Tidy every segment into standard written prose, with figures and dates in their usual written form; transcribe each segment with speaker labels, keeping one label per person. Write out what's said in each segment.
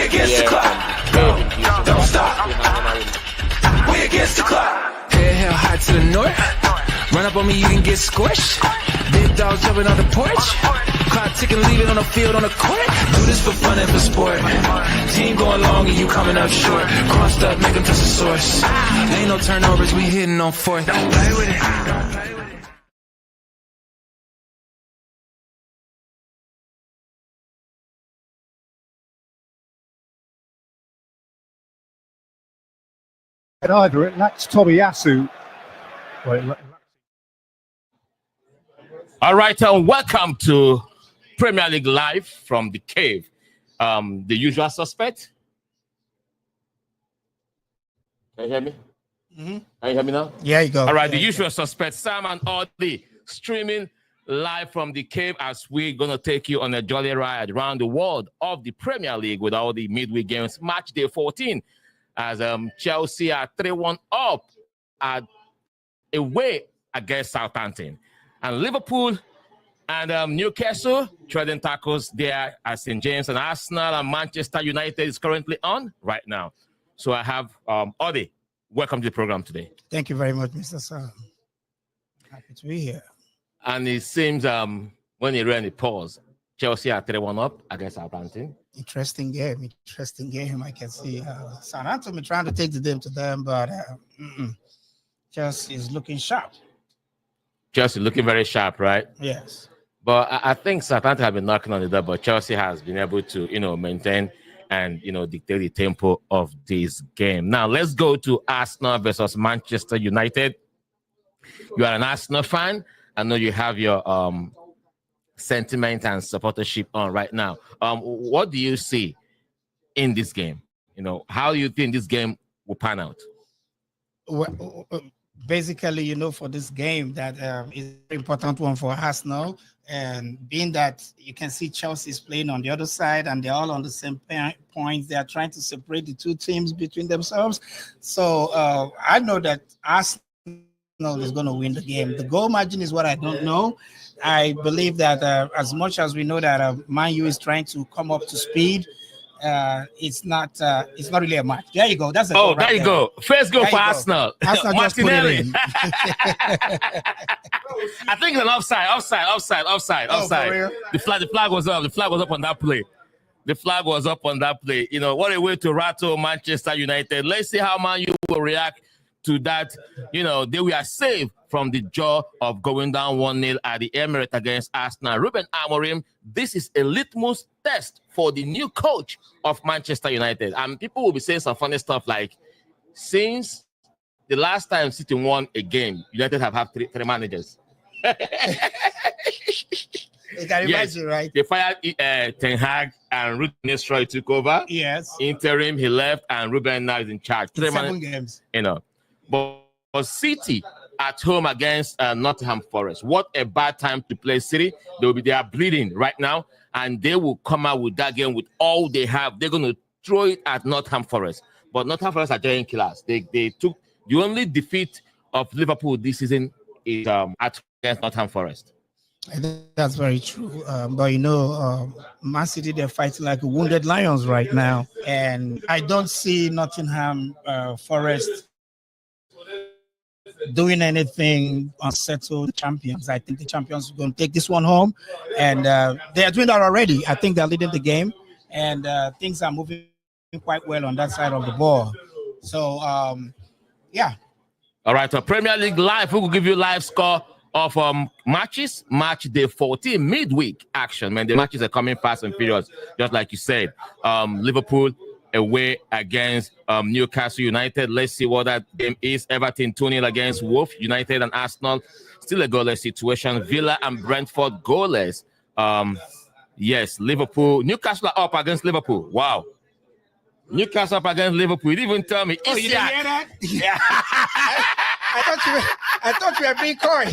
Speaker 1: against the clock. Don't stop. We against the clock.
Speaker 2: Head hell high to the north. Run up on me, you can get squished. Big dogs jumping on the porch. Clock ticking, leave it on the field, on the court. Do this for fun and for sport. Team going long and you coming up short. Crossed up, make them touch the source. Ain't no turnovers, we hitting on fourth. Don't play with it. Don't play with it.
Speaker 3: And either it lacks Tobiyasu.
Speaker 4: All right, welcome to Premier League Live from the cave. The usual suspect. Can you hear me?
Speaker 5: Mm-hmm.
Speaker 4: Can you hear me now?
Speaker 5: Yeah, you go.
Speaker 4: All right,
Speaker 5: yeah,
Speaker 4: the usual suspect, Sam and Ody, streaming live from the cave as we're going to take you on a jolly ride around the world of the Premier League with all the midweek games. Match day 14 as Chelsea are 3-1 up away against Southampton. And Liverpool and Newcastle trading tackles there at St. James, and Arsenal and Manchester United is currently on right now. So I have Ody. Welcome to the program today.
Speaker 5: Thank you very much, Mr. Sam. Happy to be here.
Speaker 4: And it seems when you ran the pause, Chelsea are 3-1 up against Southampton.
Speaker 5: Interesting game. I can see Southampton trying to take the game to them, but Chelsea is looking sharp.
Speaker 4: Chelsea looking very sharp, right?
Speaker 5: Yes.
Speaker 4: But I think Southampton have been knocking on the door, but Chelsea has been able to, maintain and, dictate the tempo of this game. Now, let's go to Arsenal versus Manchester United. You are an Arsenal fan. I know you have your sentiment and supportership on right now. What do you see in this game? How do you think this game will pan out?
Speaker 5: Well, basically, for this game that is an important one for Arsenal, and being that you can see Chelsea is playing on the other side and they're all on the same points, they are trying to separate the two teams between themselves. So I know that Arsenal is going to win the game. The goal margin is what I don't know. I believe that as much as we know that Man U is trying to come up to speed, it's not really a match. There you go. That's a goal
Speaker 4: there you go. First goal for Arsenal.
Speaker 5: Arsenal just put it in.
Speaker 4: I think it's an offside. The flag was up. The flag was up on that play. What a way to rattle Manchester United. Let's see how Man U will react to that. They were saved from the jaw of going down 1-0 at the Emirates against Arsenal. Ruben Amorim, this is a litmus test for the new coach of Manchester United. And people will be saying some funny stuff like, since the last time City won a game, United have had three managers.
Speaker 5: You can imagine, right?
Speaker 4: They fired Ten Hag and Ruben Nistelrooy took over.
Speaker 5: Yes.
Speaker 4: Interim, he left, and Ruben now is in charge.
Speaker 5: 7 games.
Speaker 4: But City at home against Nottingham Forest. What a bad time to play City. They are bleeding right now, and they will come out with that game with all they have. They're going to throw it at Nottingham Forest. But Nottingham Forest are giant killers. They took the only defeat of Liverpool this season is at against Nottingham Forest.
Speaker 5: I think that's very true. But Man City, they're fighting like wounded lions right now. And I don't see Nottingham Forest doing anything unsettled champions. I think the champions are going to take this one home. And they are doing that already. I think they're leading the game. And things are moving quite well on that side of the ball. So, yeah.
Speaker 4: All right. So Premier League Live, we will give you live score of matches. Match day 14, midweek action. Man, the matches are coming fast and furious, just like you said. Liverpool away against Newcastle United. Let's see what that game is. Everton 2-0 against Wolves. United and Arsenal, still a goalless situation. Villa and Brentford goalless. Yes, Liverpool. Newcastle are up against Liverpool. Wow. Newcastle up against Liverpool. You didn't even tell me.
Speaker 5: Oh, you didn't hear that? Yeah. I thought you were being coy.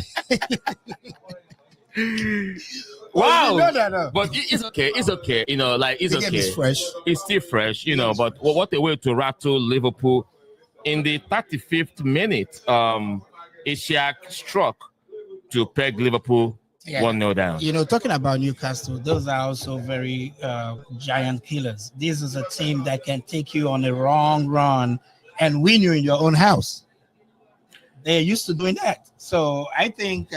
Speaker 4: Wow.
Speaker 5: Well, no.
Speaker 4: But it's okay. It's okay. It's
Speaker 5: the
Speaker 4: okay.
Speaker 5: game is fresh.
Speaker 4: It's still fresh, but what a way to rattle Liverpool. In the 35th minute, Ishak struck to peg Liverpool
Speaker 5: Yeah.
Speaker 4: 1-0 down.
Speaker 5: You know, talking about Newcastle, those are also very giant killers. This is a team that can take you on a wrong run and win you in your own house. They're used to doing that. So I think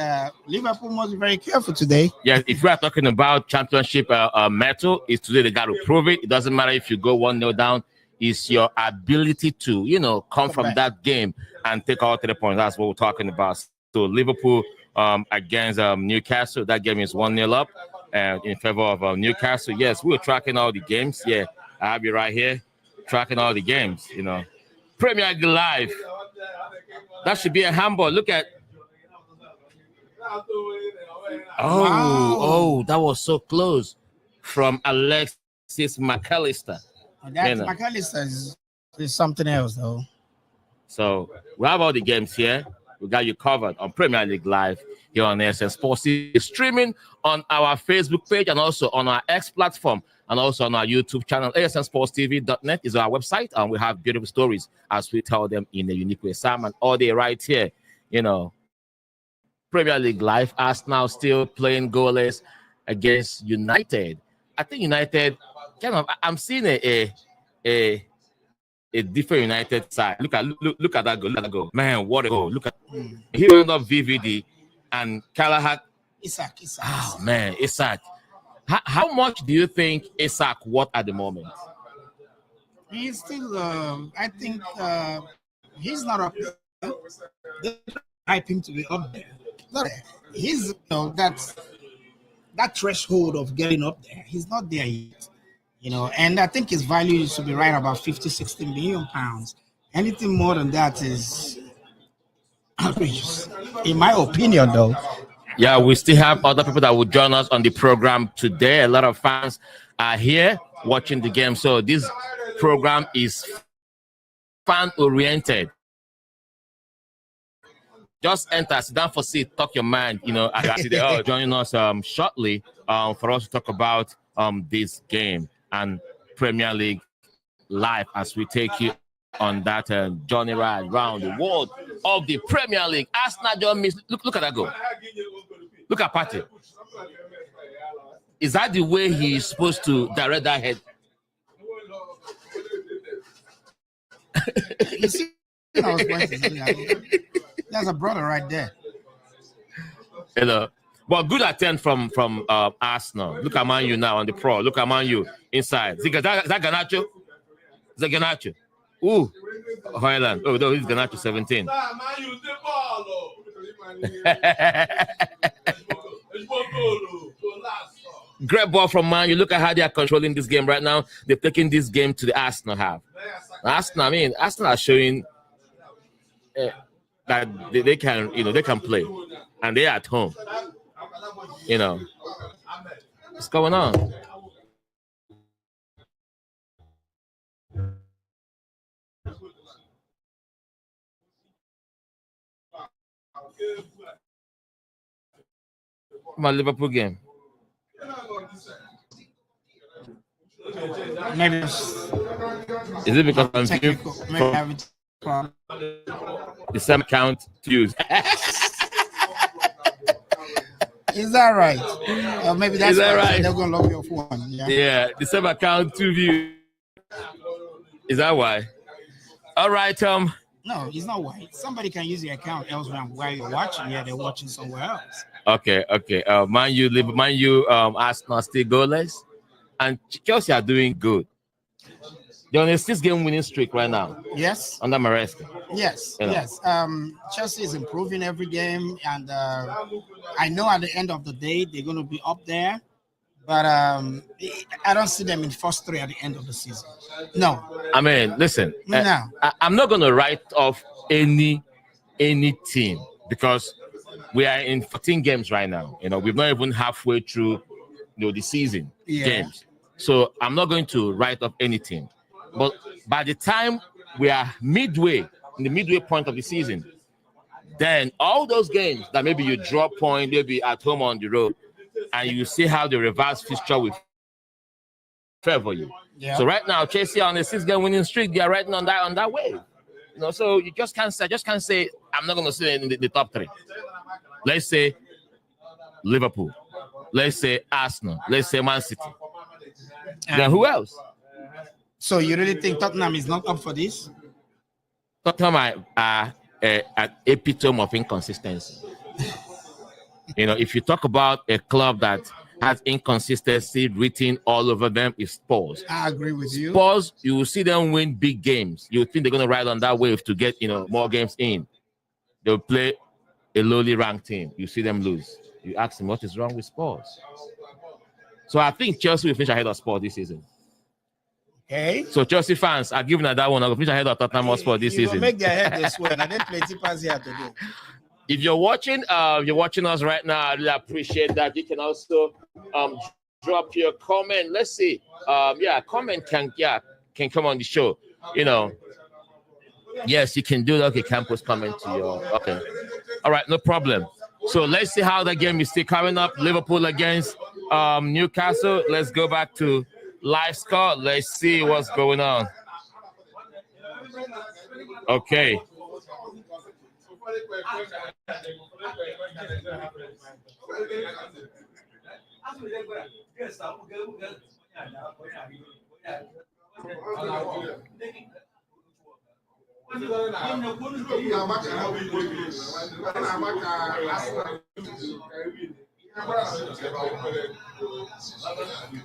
Speaker 5: Liverpool must be very careful today.
Speaker 4: Yeah, if we are talking about championship mettle, it's today they got to prove it. It doesn't matter if you go 1-0 down. It's your ability to, come from that game and take all 3 points. That's what we're talking about. So Liverpool against Newcastle, that game is 1-0 up in favor of Newcastle. Yes, we're tracking all the games. Yeah, I have you right here, tracking all the games, Premier League Live. That should be a handball. Look at. Oh, that was so close from Alexis McAllister.
Speaker 5: That McAllister is something else, though.
Speaker 4: So we have all the games here. We got you covered on Premier League Live here on ASN Sports TV, streaming on our Facebook page and also on our X platform and also on our YouTube channel. ASNSportsTV.net is our website, and we have beautiful stories as we tell them in a unique way. Sam and Ody right here, Premier League Live. Arsenal still playing goalless against United. I think United I'm seeing a different United side. Look at that goal. Look at that goal. Man, what a goal. Look at he rounded up VVD and Callaghan.
Speaker 5: Isak.
Speaker 4: Oh man, Isak. How much do you think Isak worth at the moment?
Speaker 5: He's still I think he's not up there. They hype him to be up there. He's that threshold of getting up there. He's not there yet. And I think his value used to be right about 50-60 million pounds. Anything more than that is outrageous, in my opinion, though.
Speaker 4: Yeah, we still have other people that will join us on the program today. A lot of fans are here watching the game. So this program is fan-oriented. Just enter, sit down for seat, talk your mind. They're joining us shortly for us to talk about this game and Premier League Live as we take you on that journey ride around the world of the Premier League. Arsenal don't miss. Look at that goal. Look at Partey. Is that the way he's supposed to direct that head?
Speaker 5: You see, I was going to say that. That's a brother right there.
Speaker 4: But good attempt from Arsenal. Look at Man U now on the pro. Look at Man U inside. Is that Garnacho? Is that Garnacho? Ooh, Hoyland. Oh, no, he's Garnacho 17. Great ball from Man U. Look at how they are controlling this game right now. They're taking this game to the Arsenal half. Arsenal are showing that they can, they can play, and they're at home. What's going on? My Liverpool game.
Speaker 5: Maybe
Speaker 4: Is it because I'm
Speaker 5: technical. Maybe having problem.
Speaker 4: The same account to use?
Speaker 5: Is that right? Or maybe that's
Speaker 4: Is that right?
Speaker 5: They're gonna log you off one.
Speaker 4: Yeah, the same account to view. Is that why? All right,
Speaker 5: No, it's not white. Somebody can use your account elsewhere while you're watching. Yeah, they're watching somewhere else.
Speaker 4: Okay. Man U, Arsenal still goalless, and Chelsea are doing good. They're on a 6-game winning streak right now.
Speaker 5: Yes.
Speaker 4: Under Maresca.
Speaker 5: Yes. Chelsea is improving every game, and I know at the end of the day they're going to be up there, but I don't see them in first three at the end of the season. No.
Speaker 4: I mean, listen.
Speaker 5: No.
Speaker 4: I'm not going to write off any team because we are in 14 games right now. We're not even halfway through, the season games. So I'm not going to write off any team. But by the time we are in the midway point of the season, then all those games that maybe you draw point, maybe at home on the road, and you see how the reverse fixture will favor you.
Speaker 5: Yeah.
Speaker 4: So right now, Chelsea on a 6-game winning streak, they are riding on that wave. So you just can't say I'm not going to say in the top 3. Let's say Liverpool. Let's say Arsenal. Let's say Man City. Then who else?
Speaker 5: So you really think Tottenham is not up for this?
Speaker 4: Tottenham are an epitome of inconsistency. If you talk about a club that has inconsistency written all over them, is Spurs.
Speaker 5: I agree with you.
Speaker 4: Spurs, you will see them win big games. You think they're going to ride on that wave to get more games in. They'll play a lowly ranked team. You see them lose. You ask them what is wrong with Spurs. So I think Chelsea will finish ahead of Spurs this season.
Speaker 5: Okay.
Speaker 4: So Chelsea fans are giving that one. I'll finish ahead of Tottenham Hotspur this season.
Speaker 5: Make their head this way, and then plenty pass here today.
Speaker 4: If you're watching us right now, I really appreciate that. You can also drop your comment. Let's see. Comment can come on the show. Yes, you can do that. Okay, campus comment to your. Okay. All right, no problem. So let's see how the game is still coming up. Liverpool against Newcastle. Let's go back to live score. Let's see what's going on. Okay.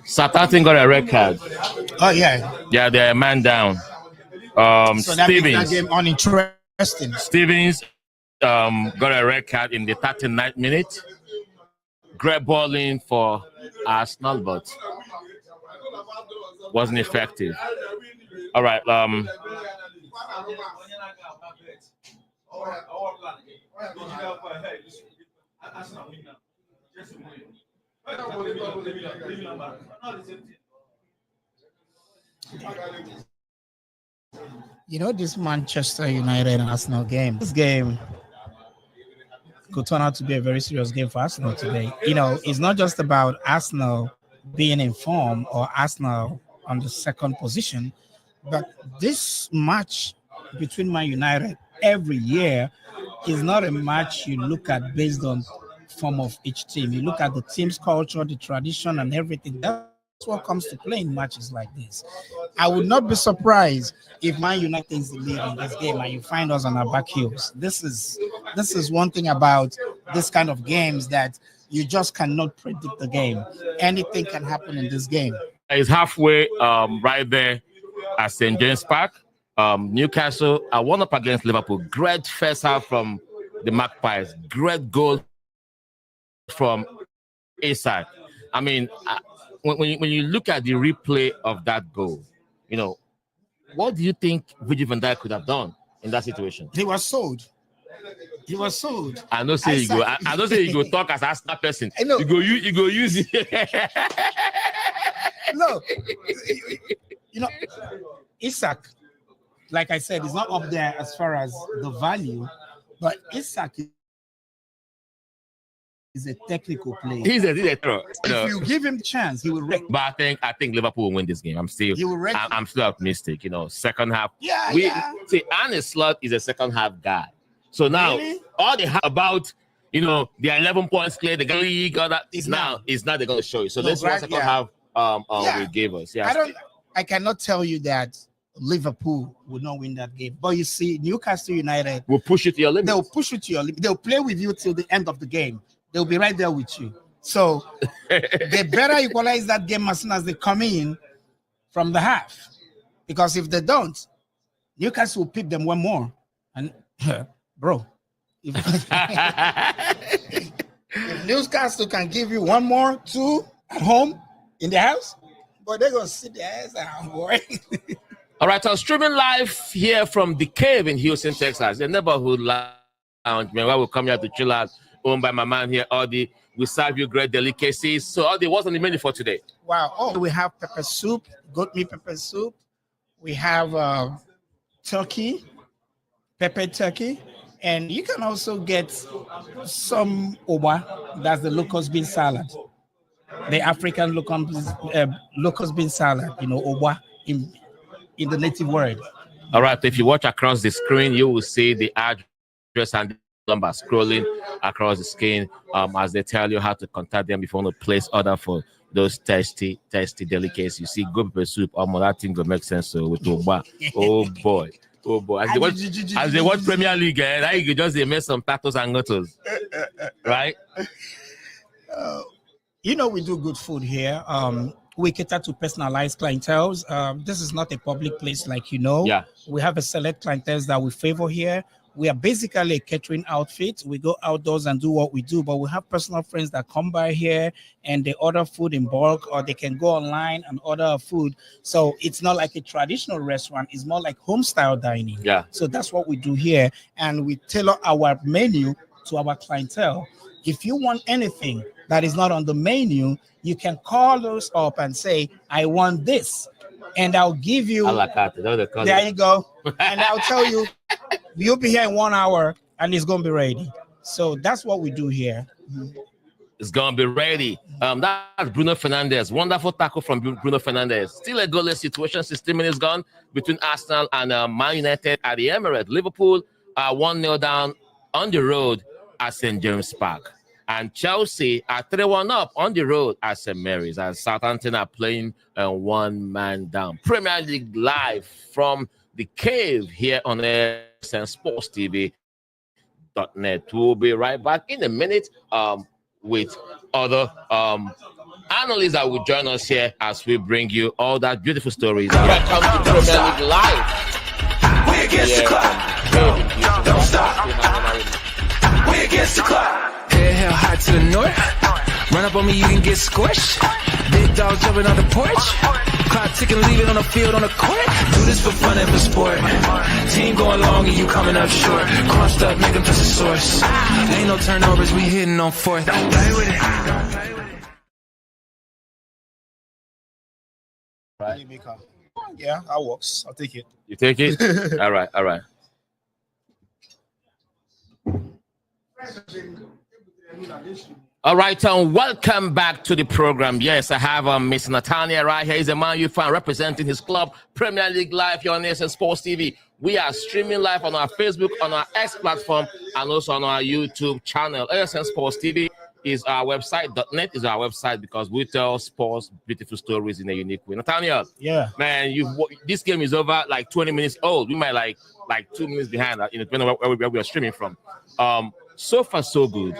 Speaker 4: Southampton got a red card.
Speaker 5: Oh yeah.
Speaker 4: Yeah, they're a man down.
Speaker 5: So that makes that game uninteresting.
Speaker 4: Stevens got a red card in the 39th minute. Great balling for Arsenal, but wasn't effective. All right.
Speaker 5: This Manchester United and Arsenal game. This game could turn out to be a very serious game for Arsenal today. It's not just about Arsenal being in form or Arsenal on the second position, but this match between Man United every year is not a match you look at based on form of each team. You look at the team's culture, the tradition, and everything. That's what comes to play in matches like this. I would not be surprised if Man United takes the lead in this game and you find us on our back heels. This is one thing about this kind of games, that you just cannot predict the game. Anything can happen in this game.
Speaker 4: It's halfway right there at St. James Park. Newcastle are one up against Liverpool. Great first half from the Magpies. Great goal from Isak. I mean, when you look at the replay of that goal, what do you think Virgil van Dijk could have done in that situation?
Speaker 5: He was sold.
Speaker 4: I know say you go talk as a person.
Speaker 5: I know.
Speaker 4: You go use it.
Speaker 5: No. Isak, like I said, is not up there as far as the value, but Isak is a technical player.
Speaker 4: He's a throw.
Speaker 5: If you give him a chance, he will wreck.
Speaker 4: But I think Liverpool will win this game. I'm still optimistic. Second half. See, Arne Slot is a second half guy. So now all they have about their 11 points clear, the league, all that is now they're going to show you. So let's see what second half will give us. Yeah.
Speaker 5: I cannot tell you that Liverpool will not win that game. But you see, Newcastle United
Speaker 4: will push it to your limit.
Speaker 5: They'll push it to your limit. They'll play with you till the end of the game. They'll be right there with you. So they better equalize that game as soon as they come in from the half. Because if they don't, Newcastle will pick them one more. And bro, if Newcastle can give you one more, two at home in the house, but they're going to sit their ass down, boy.
Speaker 4: All right, so streaming live here from The Cave in Houston, Texas, the neighborhood lounge, man, where we'll come here to chill out, owned by my man here, Ody. We serve you great delicacies. So, Ody, what's on the menu for today?
Speaker 5: Wow. Oh, we have pepper soup, goat meat pepper soup. We have turkey, pepper turkey. And you can also get some oba, that's the locust bean salad. The African locust bean salad, oba in the native word.
Speaker 4: All right, if you watch across the screen, you will see the address and number scrolling across the screen as they tell you how to contact them if you want to place order for those tasty delicacies. You see, good pepper soup, that thing will make sense. So with Oba, oh boy. As they watch Premier League, now you can just make some tacos and gotos, right?
Speaker 5: You know, we do good food here. We cater to personalized clienteles. This is not a public place, like you know.
Speaker 4: Yeah.
Speaker 5: We have a select clienteles that we favor here. We are basically a catering outfit. We go outdoors and do what we do, but we have personal friends that come by here and they order food in bulk, or they can go online and order food. So it's not like a traditional restaurant. It's more like home style dining.
Speaker 4: Yeah.
Speaker 5: So that's what we do here. And we tailor our menu to our clientele. If you want anything that is not on the menu, you can call us up and say, I want this. And I'll give you.
Speaker 4: A la carte,
Speaker 5: there you go. And I'll tell you, you'll be here in 1 hour and it's going to be ready. So that's what we do here.
Speaker 4: It's going to be ready. That's Bruno Fernandes. Wonderful tackle from Bruno Fernandes. Still a goalless situation. 16 minutes gone between Arsenal and Man United at the Emirates. Liverpool 1-0 down on the road at St. James Park. And Chelsea are 3-1 up on the road at St. Mary's. And Southampton are playing one man down. Premier League live from the cave here on SNSportsTV.net. We'll be right back in a minute with other analysts that will join us here as we bring you all that beautiful stories. Welcome to Premier League live.
Speaker 2: We against the clock. Don't stop. We against the clock. Hell hot to the north. Run up on me, you can get squished. Big dog jumping on the porch. Clock ticking, leave it on the field, on the court. Do this for fun and for sport. Team going long and you coming up short. Crossed up, make them just a source. Ain't no turnovers, we hitting on fourth. Don't play with it.
Speaker 4: Right.
Speaker 5: Yeah, that works. I'll take it.
Speaker 4: You take it? All right. All right, welcome back to the program. Yes, I have Miss Nathaniel right here. He's a Man Utd fan representing his club, Premier League Live here on SN Sports TV. We are streaming live on our Facebook, on our X platform, and also on our YouTube channel. SN Sports TV is our website. .net is our website because we tell sports, beautiful stories in a unique way. Nathaniel,
Speaker 5: yeah,
Speaker 4: man, this game is over like 20 minutes old. We might like 2 minutes behind, depending on where we are streaming from. So far, so good.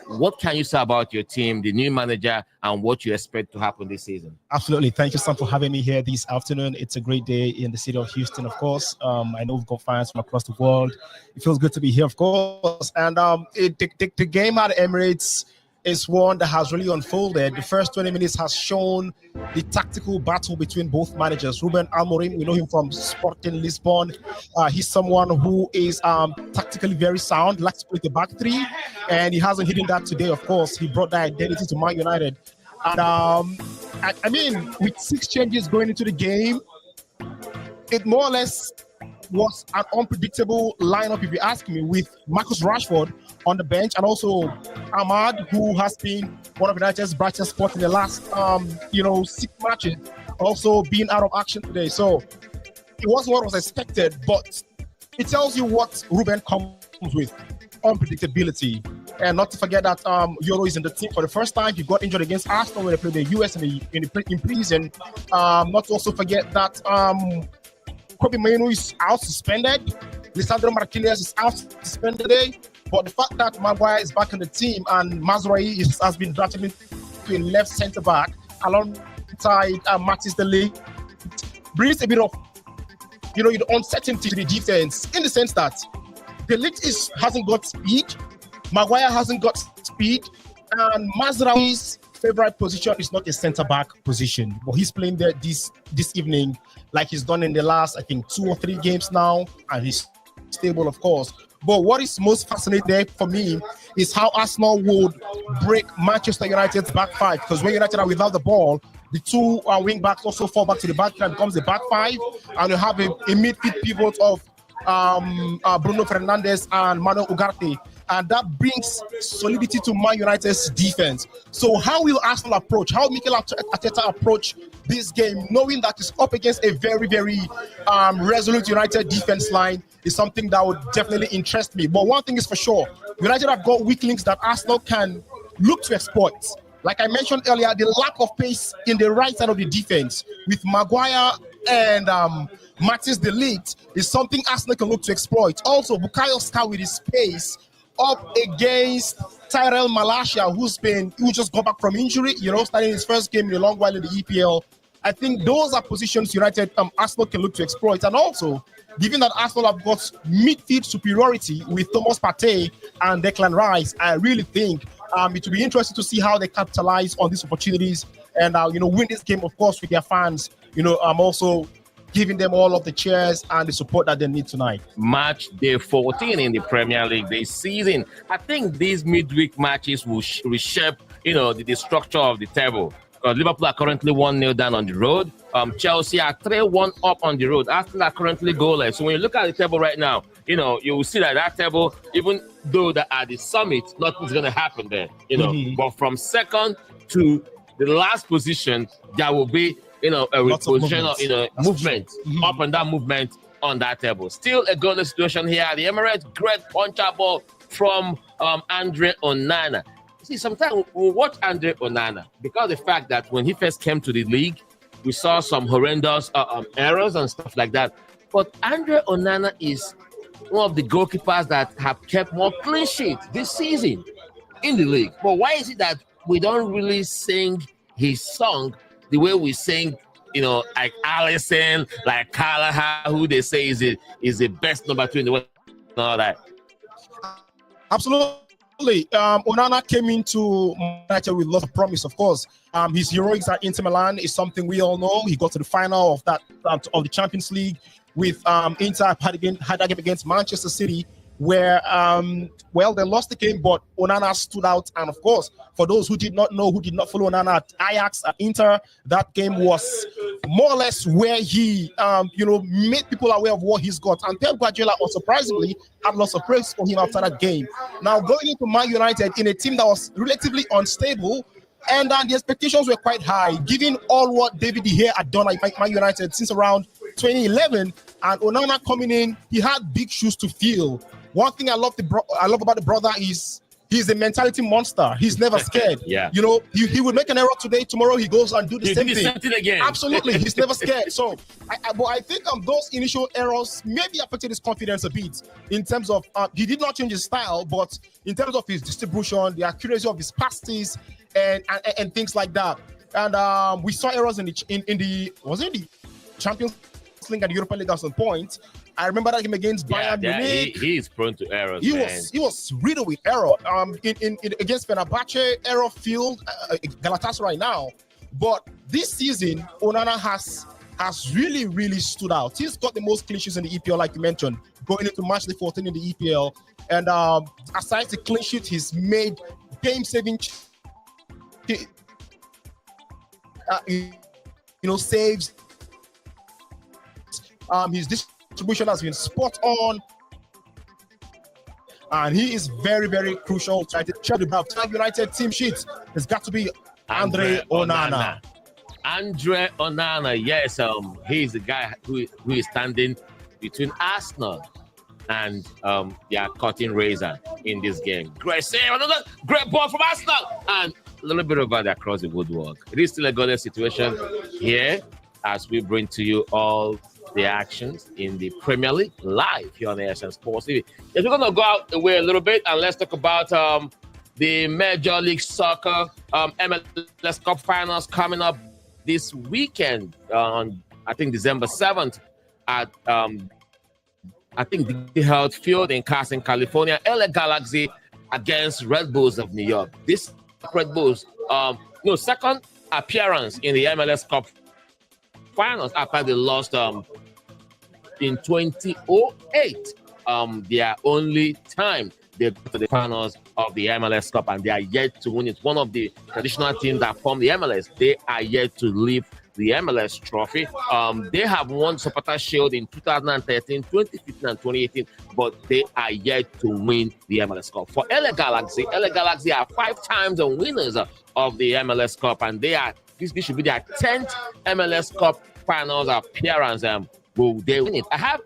Speaker 4: What can you say about your team, the new manager, and what you expect to happen this season?
Speaker 6: Absolutely. Thank you, Sam, for having me here this afternoon. It's a great day in the city of Houston, of course. I know we've got fans from across the world. It feels good to be here, of course. And the game at Emirates is one that has really unfolded. The first 20 minutes has shown the tactical battle between both managers. Ruben Amorim, we know him from Sporting Lisbon. He's someone who is tactically very sound, likes to play the back three, and he hasn't hidden that today, of course. He brought that identity to Man United. And I mean, with 6 changes going into the game, it more or less was an unpredictable lineup, if you ask me, with Marcus Rashford on the bench and also Ahmad, who has been one of United's brightest spots in the last 6 matches, also being out of action today. So it wasn't what was expected, but it tells you what Ruben comes with: unpredictability. And not to forget that Euro is in the team for the first time. He got injured against Arsenal when they played the US in preseason. Not to also forget that Kobe Mainoo is out suspended. Lisandro Martinez is out suspended today. But the fact that Maguire is back in the team and Mazraoui has been drafted into a left centre back alongside Matthijs de Ligt brings a bit of the uncertainty to the defense, in the sense that de Ligt hasn't got speed, Maguire hasn't got speed, and Mazraoui's favorite position is not a centre back position. But he's playing there this evening like he's done in the last, I think, 2 or 3 games now, and he's stable, of course. But what is most fascinating there for me is how Arsenal would break Manchester United's back 5. Because when United are without the ball, the 2 wing backs also fall back to the back and becomes the back 5, and you have a midfield pivot of Bruno Fernandes and Manuel Ugarte, and that brings solidity to Man United's defense. So how will Arsenal approach, how Mikel Arteta approach this game, knowing that it's up against a very, very resolute United defense line, is something that would definitely interest me. But one thing is for sure, United have got weak links that Arsenal can look to exploit. Like I mentioned earlier, the lack of pace in the right side of the defense with Maguire and Mattis de Ligt is something Arsenal can look to exploit. Also, Bukayo Saka with his pace up against Tyrell Malacia, who just got back from injury, starting his first game in a long while in the EPL. I think those are positions United, Arsenal can look to exploit. And also, given that Arsenal have got midfield superiority with Thomas Partey and Declan Rice, I really think it will be interesting to see how they capitalize on these opportunities and, win this game, of course, with their fans. I'm also giving them all of the cheers and the support that they need tonight.
Speaker 4: Match day 14 in the Premier League this season. I think these midweek matches will reshape, the structure of the table. Liverpool are currently 1-0 down on the road. Chelsea are 3-1 up on the road. Arsenal are currently goalless. So when you look at the table right now, you will see that table, even though they're at the summit, nothing's going to happen there. But from second to the last position, there will be, a reposition of, movement, up and down movement on that table. Still a goalless situation here at the Emirates. Great puncher ball from Andre Onana. See, sometimes we watch Andre Onana because of the fact that when he first came to the league, we saw some horrendous errors and stuff like that. But Andre Onana is one of the goalkeepers that have kept more clean sheets this season in the league. But why is it that we don't really sing his song the way we sing, like Alisson, like Callagher, who they say is the best number 2 in the world, and all that?
Speaker 6: Absolutely. Onana came into United with lots of promise, of course. His heroics at Inter Milan is something we all know. He got to the final of the Champions League with Inter had a game against Manchester City, where they lost the game, but Onana stood out. And of course, for those who did not follow Onana at Ajax, at Inter, that game was more or less where he made people aware of what he's got. And Pep Guardiola, unsurprisingly, had lots of praise for him after that game. Now going into Man United in a team that was relatively unstable, and the expectations were quite high, given all what David De Gea had done at Man United since around 2011, and Onana coming in, he had big shoes to fill. One thing I love about the brother is he's a mentality monster. He's never scared.
Speaker 4: Yeah.
Speaker 6: He would make an error today, tomorrow he goes and do the same thing
Speaker 4: again.
Speaker 6: Absolutely, he's never scared. So, I think those initial errors maybe affected his confidence a bit in terms of he did not change his style, but in terms of his distribution, the accuracy of his passes, and things like that. And we saw errors in the Champions League and the Europa League at some point. I remember that game against Bayern Munich.
Speaker 4: He's prone to errors.
Speaker 6: He was riddled with error. In against Fenerbahce, error filled Galatasaray right now. But this season, Onana has really, really stood out. He's got the most clean sheets in the EPL, like you mentioned, going into match day 14 in the EPL. And aside the clean sheet, he's made game-saving saves. His distribution has been spot on, and he is very, very crucial. Try to check the United team sheet. There's got to be Andre Onana.
Speaker 4: Andre Onana, yes, he's the guy who is standing between Arsenal and their cutting razor in this game. Great save, another great ball from Arsenal, and a little bit over there across the woodwork. It is still a goalless situation here as we bring to you all the actions in the Premier League live here on ASN Sports TV. If we're going to go out the way a little bit and let's talk about the Major League Soccer MLS Cup Finals coming up this weekend on, I think, December 7th at, I think, the Health Field in Carson, California. LA Galaxy against Red Bulls of New York. This Red Bulls, second appearance in the MLS Cup Finals after they lost in 2008. Their only time they got to the finals of the MLS Cup, and they are yet to win it. One of the traditional teams that form the MLS, they are yet to leave the MLS trophy. They have won Supporters Shield in 2013, 2015, and 2018, but they are yet to win the MLS Cup. For LA Galaxy are 5 times the winners of the MLS Cup, and this should be their 10th MLS Cup Finals appearance. Will they win it? I have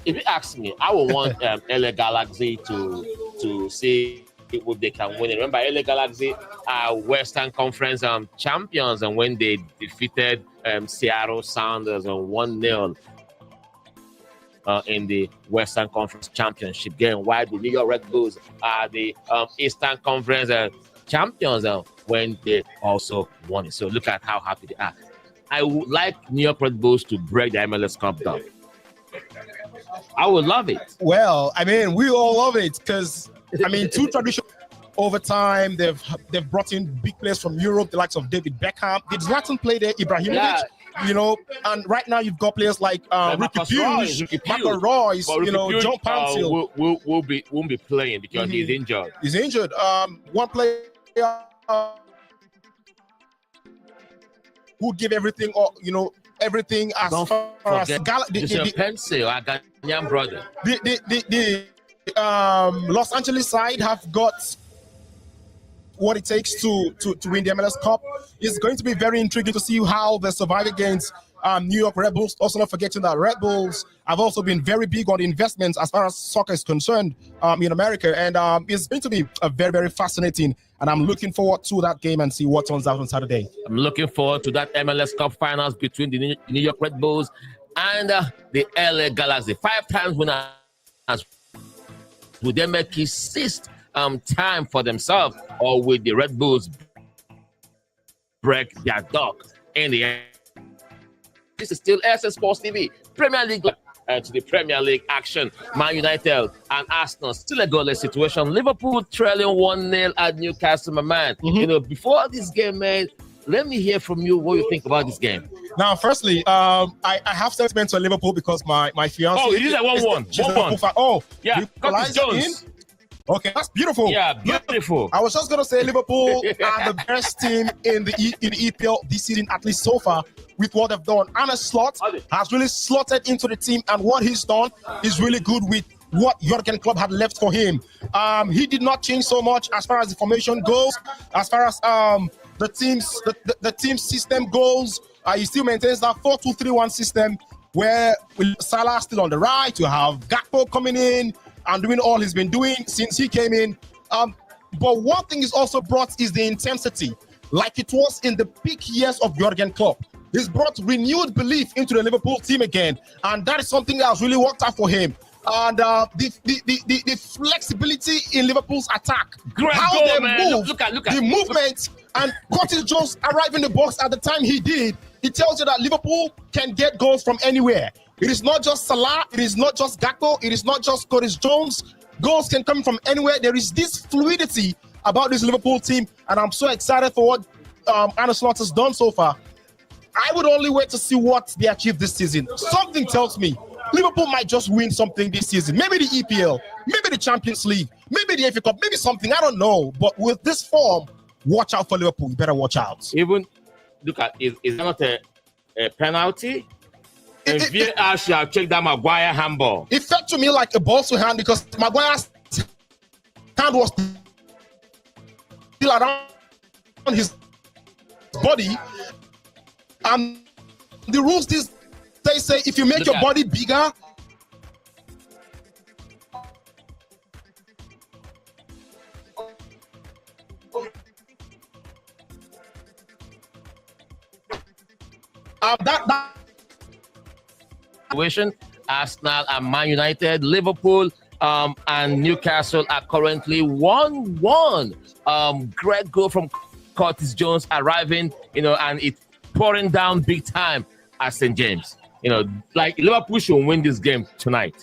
Speaker 4: if you ask me, I would want LA Galaxy to see if they can win it. Remember, LA Galaxy are Western Conference champions, and when they defeated Seattle Sounders on 1-0 in the Western Conference Championship game, while the New York Red Bulls are the Eastern Conference champions when they also won it. So look at how happy they are. I would like New York Red Bulls to break the MLS Cup down. I would love it.
Speaker 6: Well, I mean, we all love it because, I mean, two traditional over time, they've brought in big players from Europe, the likes of David Beckham. Did Zlatan play there? Ibrahimovic?
Speaker 4: Yeah.
Speaker 6: You know, and right now you've got players like Ricky Puig, Marco Royce, you know,
Speaker 4: Puig,
Speaker 6: John Pansel.
Speaker 4: won't be playing because he's injured.
Speaker 6: He's injured. One player who give everything, you know, everything as
Speaker 4: Don't
Speaker 6: far as
Speaker 4: Pencil, our Ghanaian brother.
Speaker 6: The Los Angeles side have got what it takes to win the MLS Cup. It's going to be very intriguing to see how they survive against New York Red Bulls. Also, not forgetting that Red Bulls have also been very big on investments as far as soccer is concerned in America. And it's going to be a very, very fascinating. And I'm looking forward to that game and see what turns out on Saturday.
Speaker 4: I'm looking forward to that MLS Cup finals between the New York Red Bulls and the LA Galaxy. 5-time winners. Would they make it sixth time for themselves, or will the Red Bulls break their duck in the end? This is still SS Sports TV, Premier League to the Premier League action. Man United and Arsenal still a goalless situation. Liverpool trailing 1-0 at Newcastle, my man. You know, before this game, man, let me hear from you what you think about this game.
Speaker 6: Now, firstly, I have sentiments on Liverpool because my fiance.
Speaker 4: Oh, it is a 1-1.
Speaker 6: She's a Liverpool fan. Oh,
Speaker 4: yeah, Curtis Jones.
Speaker 6: Okay, that's beautiful.
Speaker 4: Yeah, beautiful.
Speaker 6: I was just gonna say Liverpool are the best team in the EPL this season, at least so far, with what they've done. Arne Slot has really slotted into the team, and what he's done is really good with what Jurgen Klopp had left for him. He did not change so much as far as the formation goes, as far as the team system goes. He still maintains that 4-2-3-1 system where with Salah still on the right, you have Gakpo coming in and doing all he's been doing since he came in. But one thing is also brought is the intensity, like it was in the peak years of Jurgen Klopp. He's brought renewed belief into the Liverpool team again, and that is something that has really worked out for him. And the flexibility in Liverpool's attack, how they move,
Speaker 4: look at
Speaker 6: the movement, and Curtis Jones arrived in the box at the time he did. It tells you that Liverpool can get goals from anywhere. It is not just Salah, it is not just Gakpo, it is not just Curtis Jones. Goals can come from anywhere. There is this fluidity about this Liverpool team, and I'm so excited for what Arne Slot has done so far. I would only wait to see what they achieve this season. Something tells me Liverpool might just win something this season. Maybe the EPL, maybe the Champions League, maybe the FA Cup, maybe something. I don't know. But with this form, watch out for Liverpool. You better watch out.
Speaker 4: Even look at is not a penalty? And VAR shall check that Maguire handball.
Speaker 6: It felt to me like a ball to hand because Maguire's hand was still around his body. And the rules they say if you make your body bigger, that
Speaker 4: situation. Arsenal and Man United, Liverpool and Newcastle are currently 1-1. Great goal from Curtis Jones arriving, and it pouring down big time at St. James. Like Liverpool should win this game tonight.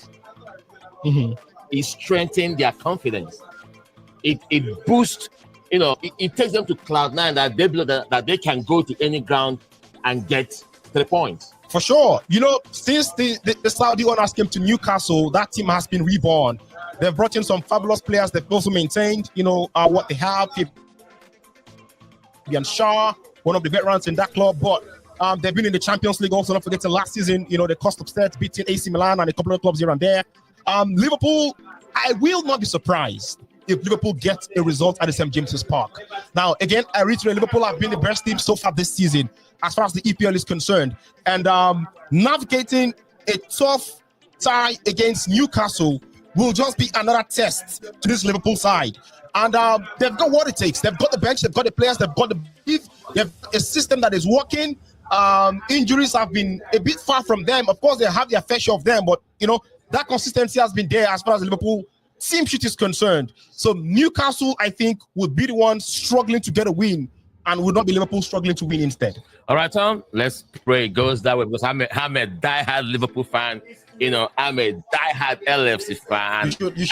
Speaker 4: It strengthens their confidence. It boosts, it takes them to cloud nine that they believe that they can go to any ground and get 3 points.
Speaker 6: For sure. Since the Saudi owners came to Newcastle, that team has been reborn. They've brought in some fabulous players. They've also maintained, what they have. Fabian Shaw, one of the veterans in that club, but they've been in the Champions League also. Not forgetting last season, they cost upset, beating AC Milan and a couple of clubs here and there. Liverpool, I will not be surprised if Liverpool gets a result at the St. James's Park. Now, again, I reiterate, Liverpool have been the best team so far this season as far as the EPL is concerned. And navigating a tough tie against Newcastle will just be another test to this Liverpool side. And they've got what it takes. They've got the bench, they've got the players, they've got the belief, they've a system that is working. Injuries have been a bit far from them. Of course, they have their fair share of them, but you know, that consistency has been there as far as Liverpool team sheet is concerned. So Newcastle, I think, would be the one struggling to get a win, and would not be Liverpool struggling to win instead.
Speaker 4: All right, Tom, let's pray it goes that way, because I'm a diehard Liverpool fan. You know, I'm a diehard LFC fan.
Speaker 6: You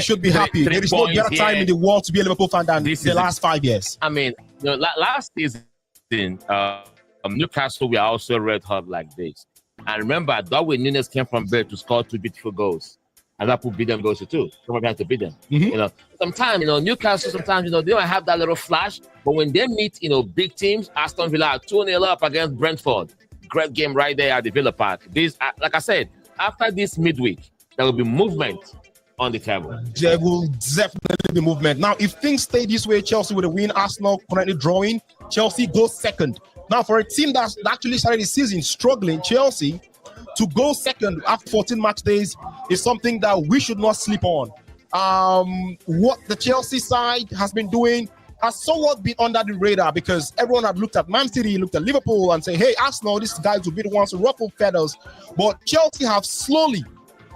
Speaker 6: should be happy. There is no better time in the world to be a Liverpool fan than the last 5 years.
Speaker 4: I mean, you know, last season, Newcastle were also red hot like this. And remember, Darwin Núñez came from there to score 2 beautiful goals. And Liverpool beat them goals too. Somebody had to beat them. You know, sometimes, you know, Newcastle, sometimes, you know, they don't have that little flash. But when they meet, you know, big teams, Aston Villa are 2-0 up against Brentford. Great game right there at the Villa Park. This, like I said, after this midweek, there will be movement on the table.
Speaker 6: There will definitely be movement. Now, if things stay this way, Chelsea with a win, Arsenal currently drawing, Chelsea goes second. Now, for a team that's actually started the season struggling, Chelsea, to go second after 14 match days is something that we should not sleep on. What the Chelsea side has been doing has somewhat been under the radar, because everyone had looked at Man City, looked at Liverpool and say, hey, Arsenal, these guys will be the ones to ruffle feathers. But Chelsea have slowly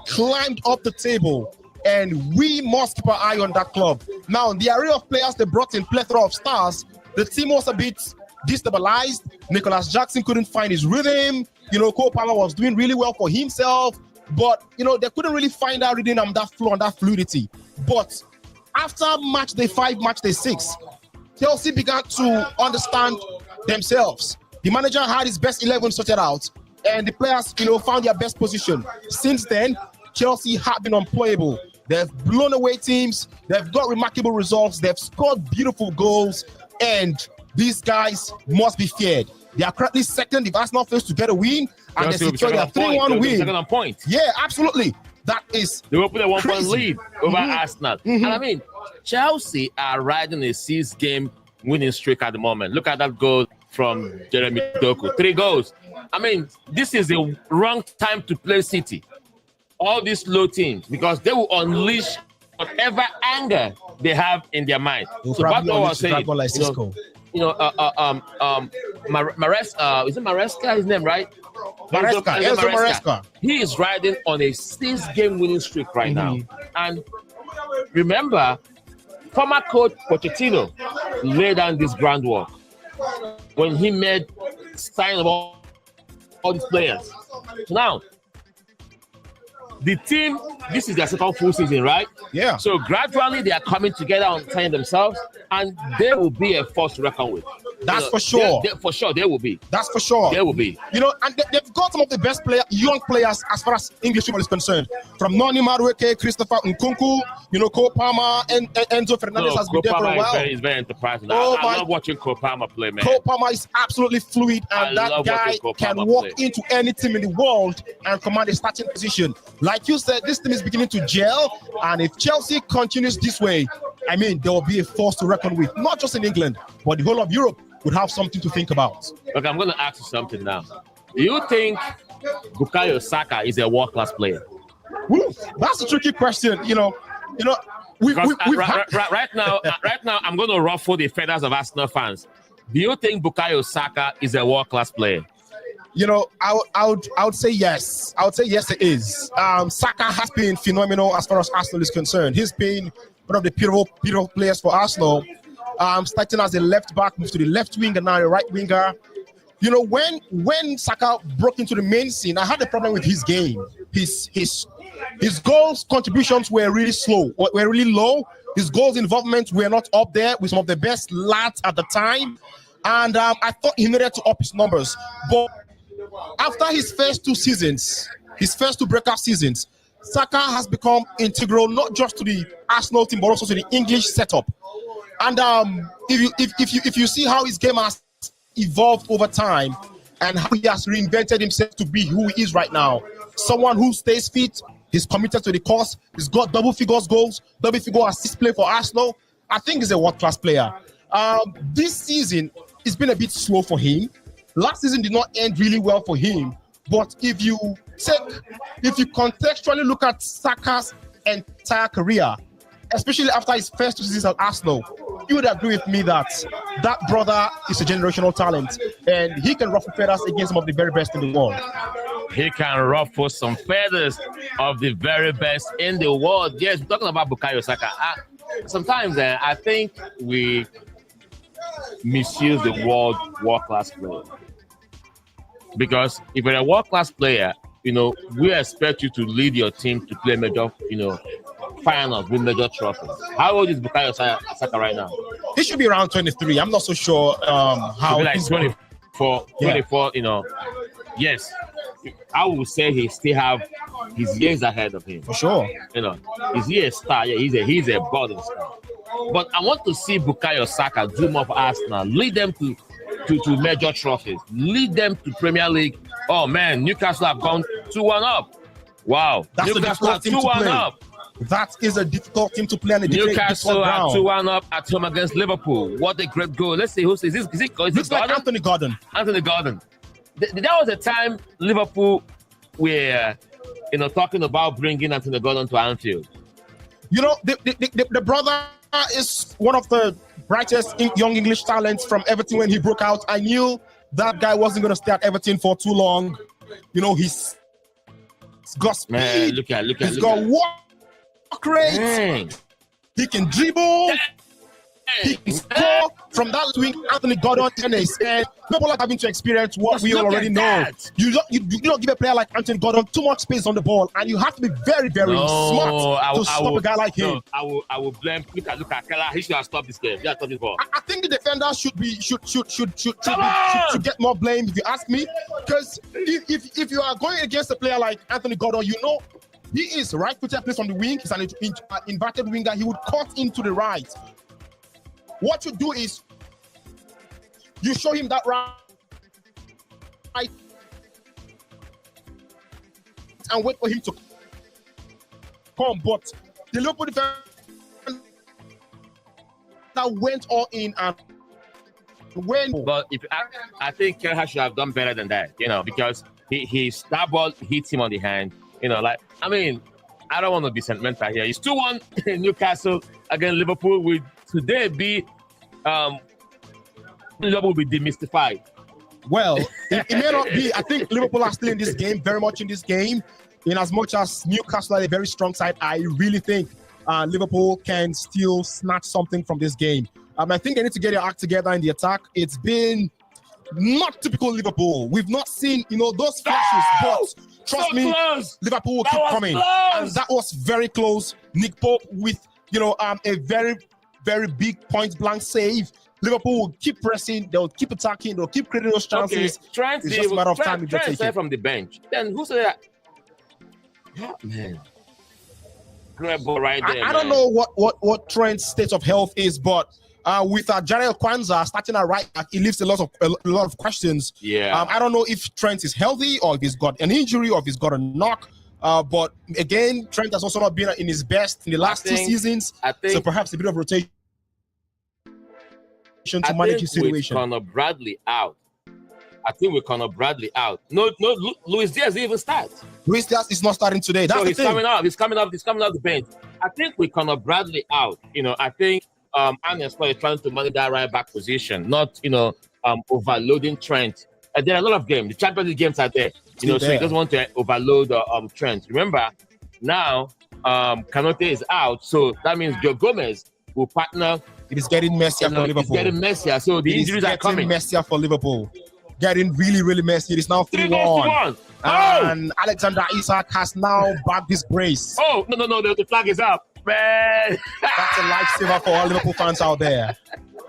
Speaker 6: climbed up the table, and we must keep our eye on that club. Now, the array of players they brought in, plethora of stars, the team was a bit destabilized. Nicholas Jackson couldn't find his rhythm. You know, Cole Palmer was doing really well for himself, but, you know, they couldn't really find that rhythm and that flow and that fluidity. But after match day 5, match day 6, Chelsea began to understand themselves. The manager had his best 11 sorted out, and the players, you know, found their best position. Since then, Chelsea have been unplayable. They've blown away teams. They've got remarkable results. They've scored beautiful goals, and these guys must be feared. They are currently second if Arsenal fails to get a win, and they secure their 3-1 win.
Speaker 4: Second on point.
Speaker 6: Yeah, absolutely. That is
Speaker 4: they will put a 1 point
Speaker 6: crazy
Speaker 4: lead over Arsenal. And I mean, Chelsea are riding a 6-game winning streak at the moment. Look at that goal from Jeremy Doku. 3 goals. I mean, this is the wrong time to play City. All these low teams, because they will unleash whatever anger they have in their mind. So what I was saying, Maresca, is it Maresca his name, right?
Speaker 6: Maresca.
Speaker 4: He is riding on a 6-game winning streak right now. And remember, former coach Pochettino laid down this groundwork when he made sign of all these players. So now, the team, this is their second full season, right?
Speaker 6: Yeah.
Speaker 4: So gradually they are coming together and finding themselves, and they will be a force to reckon with.
Speaker 6: That's for sure.
Speaker 4: For sure, they will be.
Speaker 6: That's for sure.
Speaker 4: They will be.
Speaker 6: You know, and they've got some of the best young players as far as English football is concerned. From Noni Madueke, Christopher Nkunku, you know, Cole Palmer, and Enzo Fernandez has been there for a while.
Speaker 4: He's very enterprising.
Speaker 6: Oh,
Speaker 4: I love watching Cole Palmer play, man.
Speaker 6: Cole Palmer is absolutely fluid, and that guy can walk into any team in the world and command a starting position. Like you said, this team is beginning to gel, and if Chelsea continues this way, I mean, there will be a force to reckon with, not just in England, but the whole of Europe would have something to think about.
Speaker 4: Okay, I'm going to ask you something now. Do you think Bukayo Saka is a world-class player?
Speaker 6: Woo, that's a tricky question. You know,
Speaker 4: right now, I'm going to ruffle the feathers of Arsenal fans. Do you think Bukayo Saka is a world-class player?
Speaker 6: You know, I would say yes. I would say yes, it is. Saka has been phenomenal as far as Arsenal is concerned. He's been one of the pivotal players for Arsenal. Starting as a left back, moved to the left wing, and now a right winger. You know, when Saka broke into the main scene, I had a problem with his game. His goals contributions were really were really low. His goals involvement were not up there with some of the best lads at the time. And I thought he needed to up his numbers. But after his first 2 seasons, his first 2 breakout seasons, Saka has become integral not just to the Arsenal team, but also to the English setup. And if you see how his game has evolved over time and how he has reinvented himself to be who he is right now, someone who stays fit, he's committed to the cause, he's got double figures goals, double figure assist play for Arsenal. I think he's a world-class player. This season, it's been a bit slow for him. Last season did not end really well for him. But if you if you contextually look at Saka's entire career, especially after his first 2 seasons at Arsenal, you would agree with me that that brother is a generational talent, and he can ruffle feathers against some of the very best in the world.
Speaker 4: He can ruffle some feathers of the very best in the world. Yes, we're talking about Bukayo Saka. Sometimes I think we misuse the word world-class player. Because if you're a world-class player, we expect you to lead your team to play major, finals, win major trophies. How old is Bukayo Saka right now?
Speaker 6: He should be around 23. I'm not so sure how.
Speaker 4: Like 24,
Speaker 6: yeah.
Speaker 4: 24, Yes. I would say he still have his years ahead of him.
Speaker 6: For sure.
Speaker 4: Is he a star? Yeah, he's a golden star. But I want to see Bukayo Saka do more for Arsenal, lead them to major trophies, lead them to Premier League. Oh man, Newcastle have gone 2-1 up. Wow.
Speaker 6: That's
Speaker 4: Newcastle
Speaker 6: a difficult team to play.
Speaker 4: 2-1 up.
Speaker 6: That is a difficult team to play on a
Speaker 4: Newcastle are 2-1 up at home against Liverpool. What a great goal. Let's see is this
Speaker 6: Looks like Anthony Gordon.
Speaker 4: Anthony Gordon. There was a time Liverpool were, talking about bringing Anthony Gordon to Anfield.
Speaker 6: The brother is one of the brightest young English talents from Everton when he broke out. I knew that guy wasn't going to stay at Everton for too long. He's got speed.
Speaker 4: Man,
Speaker 6: he's got walk rate. He can dribble. He can score from that swing. Anthony Gordon tennis, and people are having to experience what we already know. You don't give a player like Anthony Gordon too much space on the ball, and you have to be very, very smart to stop a guy like him.
Speaker 4: I will blame. Look at Keller. He should have stopped this game. Yeah, stop this ball.
Speaker 6: I think the defender should get more blame, if you ask me. Because if you are going against a player like Anthony Gordon, he is right-footed, plays on the wing. He's an inverted winger. He would cut into the right. What you do is you show him that right and wait for him to come. But the local defender that went all in and when.
Speaker 4: But I think Kelleher should have done better than that, because that ball hit him on the hand. I don't want to be sentimental here. It's 2-1 in Newcastle against Liverpool. Will today be Liverpool will be demystified?
Speaker 6: Well, it may not be. I think Liverpool are still in this game, very much in this game. In as much as Newcastle are a very strong side, I really think Liverpool can still snatch something from this game. I think they need to get their act together in the attack. It's been not typical Liverpool. We've not seen, those flashes, but trust me,
Speaker 4: close.
Speaker 6: Liverpool will keep coming.
Speaker 4: Close.
Speaker 6: And that was very close. Nick Pope with, a very, very big point-blank save. Liverpool will keep pressing. They'll keep attacking. They'll keep creating those chances.
Speaker 4: Okay.
Speaker 6: It's just a matter of time.
Speaker 4: Trent from the bench. Then who said that? Oh, man. Great ball right there.
Speaker 6: I don't know what Trent's state of health is, but with Jarrell Kwanzaa starting at right back, it leaves a lot of questions.
Speaker 4: Yeah.
Speaker 6: I don't know if Trent is healthy or if he's got an injury or if he's got a knock. But again, Trent has also not been in his best in the last 2 seasons. So perhaps a bit of rotation to manage his situation.
Speaker 4: With Conor Bradley out. No, Luis Diaz didn't even start.
Speaker 6: Luis Diaz is not starting today. That's the thing.
Speaker 4: He's coming off the bench. I think with Conor Bradley out, I think Arne Slot is trying to manage that right back position, not overloading Trent. There are a lot of games. The Champions League games are there. So he doesn't want to overload Trent. Remember, now Kanote is out, so that means Joe Gomez will partner.
Speaker 6: It is getting messier for Liverpool.
Speaker 4: It's getting messier, so the injuries are coming.
Speaker 6: Messier for Liverpool. Getting really, really messy. It is now 3-1. And Alexander Isak has now bagged his brace.
Speaker 4: Oh, no, the flag is up. Man.
Speaker 6: That's a lifesaver for all Liverpool fans out there.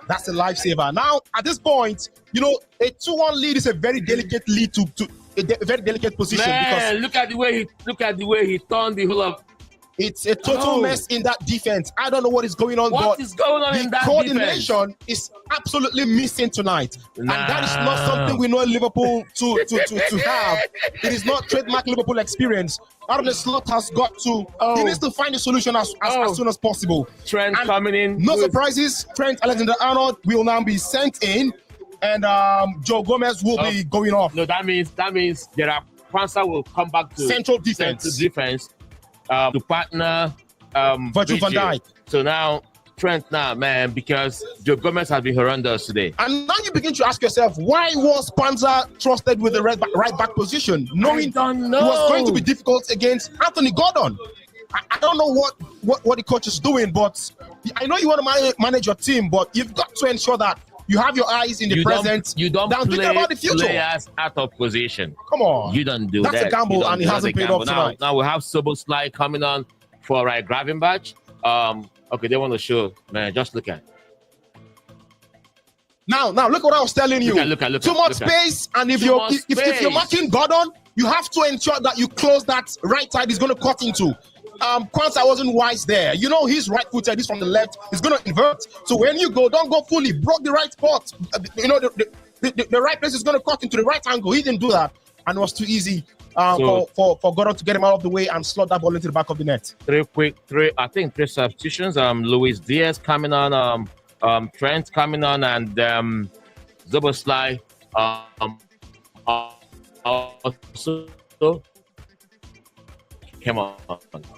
Speaker 6: That's a lifesaver. Now, at this point, a 2-1 lead is a very delicate lead to a very delicate position.
Speaker 4: Man,
Speaker 6: because
Speaker 4: look at the way he turned the whole of.
Speaker 6: It's a total mess in that defense. I don't know what is going on.
Speaker 4: What is going on in that defense?
Speaker 6: Coordination is absolutely missing tonight. And that is not something we know Liverpool to have. It is not trademark Liverpool experience. Arne Slot has got to, he needs to find a solution as soon as possible.
Speaker 4: Trent coming in.
Speaker 6: No surprises. Trent Alexander-Arnold will now be sent in. And Joe Gomez will be going off.
Speaker 4: No, that means there are Kwanzaa will come back to
Speaker 6: central defense
Speaker 4: to partner
Speaker 6: Virgil van Dijk.
Speaker 4: So now Trent man, because Joe Gomez has been horrendous today.
Speaker 6: And now you begin to ask yourself, why was Kwanzaa trusted with the right back position, knowing it was going to be difficult against Anthony Gordon? I don't know what the coach is doing, but I know you want to manage your team, but you've got to ensure that you have your eyes in the present.
Speaker 4: You don't
Speaker 6: play about the future.
Speaker 4: Players out of position.
Speaker 6: Come on.
Speaker 4: You don't do that.
Speaker 6: That's a gamble, and it hasn't paid off tonight.
Speaker 4: Now we have Soboslai coming on for Gravenberch. Okay, they want to show, man, just look at it.
Speaker 6: Now, look what I was telling you.
Speaker 4: Look at
Speaker 6: Too much space, and if you're marking Gordon, you have to ensure that you close that right side he's going to cut into. Kwanzaa wasn't wise there. You know, he's right-footed, he's from the left, he's going to invert. So when you go, don't go fully, broke the right spot. You know, the right place is going to cut into the right angle. He didn't do that, and it was too easy for Gordon to get him out of the way and slot that ball into the back of the net.
Speaker 4: Three substitutions. Luis Diaz coming on, Trent coming on, and Zoboslai also. Come on.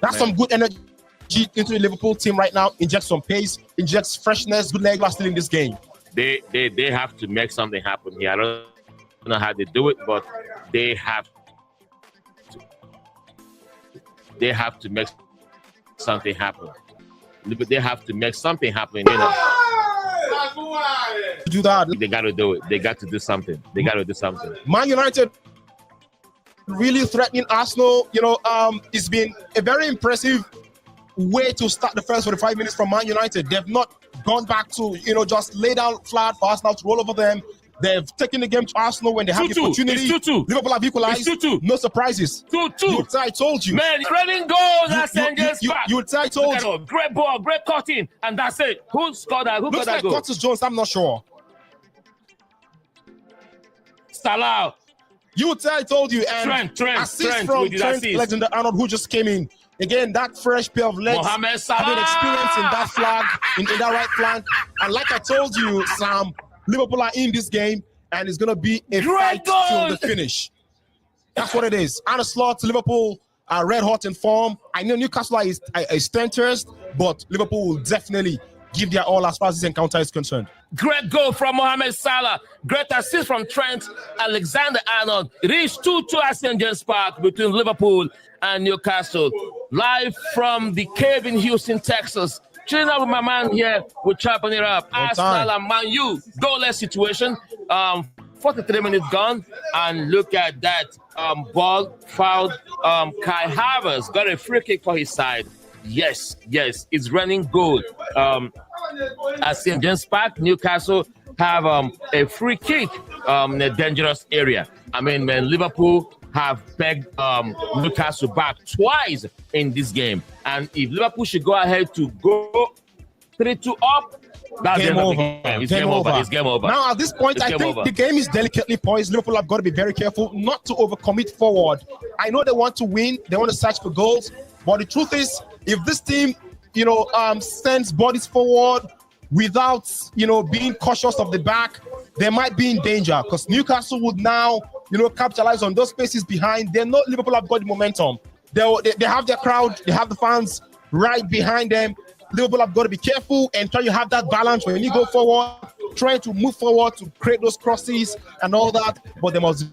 Speaker 6: That's some good energy into the Liverpool team right now. Injects some pace, injects freshness, good leg still in this game.
Speaker 4: They have to make something happen here. I don't know how they do it, but they have to make something happen. They have to make something happen, you know.
Speaker 6: To do that,
Speaker 4: they got to do it. They got to do something.
Speaker 6: Man United really threatening Arsenal. You know, it's been a very impressive way to start the first 45 minutes from Man United. They've not gone back to, you know, just lay down flat for Arsenal to roll over them. They've taken the game to Arsenal when they have the opportunity. Liverpool have equalized. No surprises.
Speaker 4: 2-2.
Speaker 6: I told you.
Speaker 4: Man, running goals. That's
Speaker 6: I told you.
Speaker 4: Great ball, great cutting, and that's it. Who scored that? Who got that goal?
Speaker 6: Curtis Jones, I'm not sure.
Speaker 4: Salah.
Speaker 6: I told you. And
Speaker 4: Trent
Speaker 6: from Trent Alexander-Arnold, who just came in. Again, that fresh pair of legs,
Speaker 4: Mohamed Salah.
Speaker 6: having experience in that flag, in that right flank. And like I told you, Sam, Liverpool are in this game, and it's going to be a fight till the finish. That's what it is. Anna Slot, Liverpool are red hot in form. I know Newcastle is stentorian, but Liverpool will definitely give their all as far as this encounter is concerned.
Speaker 4: Great goal from Mohamed Salah. Great assist from Trent Alexander-Arnold. It is 2-2 at St. James Park between Liverpool and Newcastle. Live from the cave in Houston, Texas. Chilling out with my man here. We're chopping it up. Arsenal and Man U. Goalless situation. 43 minutes gone. And look at that. Ball fouled. Kai Havertz got a free kick for his side. Yes, it's running good. At St. James Park, Newcastle have a free kick in a dangerous area. I mean, Liverpool have pegged Newcastle back twice in this game. And if Liverpool should go ahead to go 3-2 up, that's
Speaker 6: game over.
Speaker 4: It's game over. It's game over.
Speaker 6: Now, at this point, I think the game is delicately poised. Liverpool have got to be very careful not to overcommit forward. I know they want to win. They want to search for goals. But the truth is, if this team, sends bodies forward without, being cautious of the back, they might be in danger because Newcastle would now, capitalize on those spaces behind. They know Liverpool have got the momentum. They have their crowd. They have the fans right behind them. Liverpool have got to be careful and try to have that balance when you go forward, trying to move forward to create those crosses and all that. But they must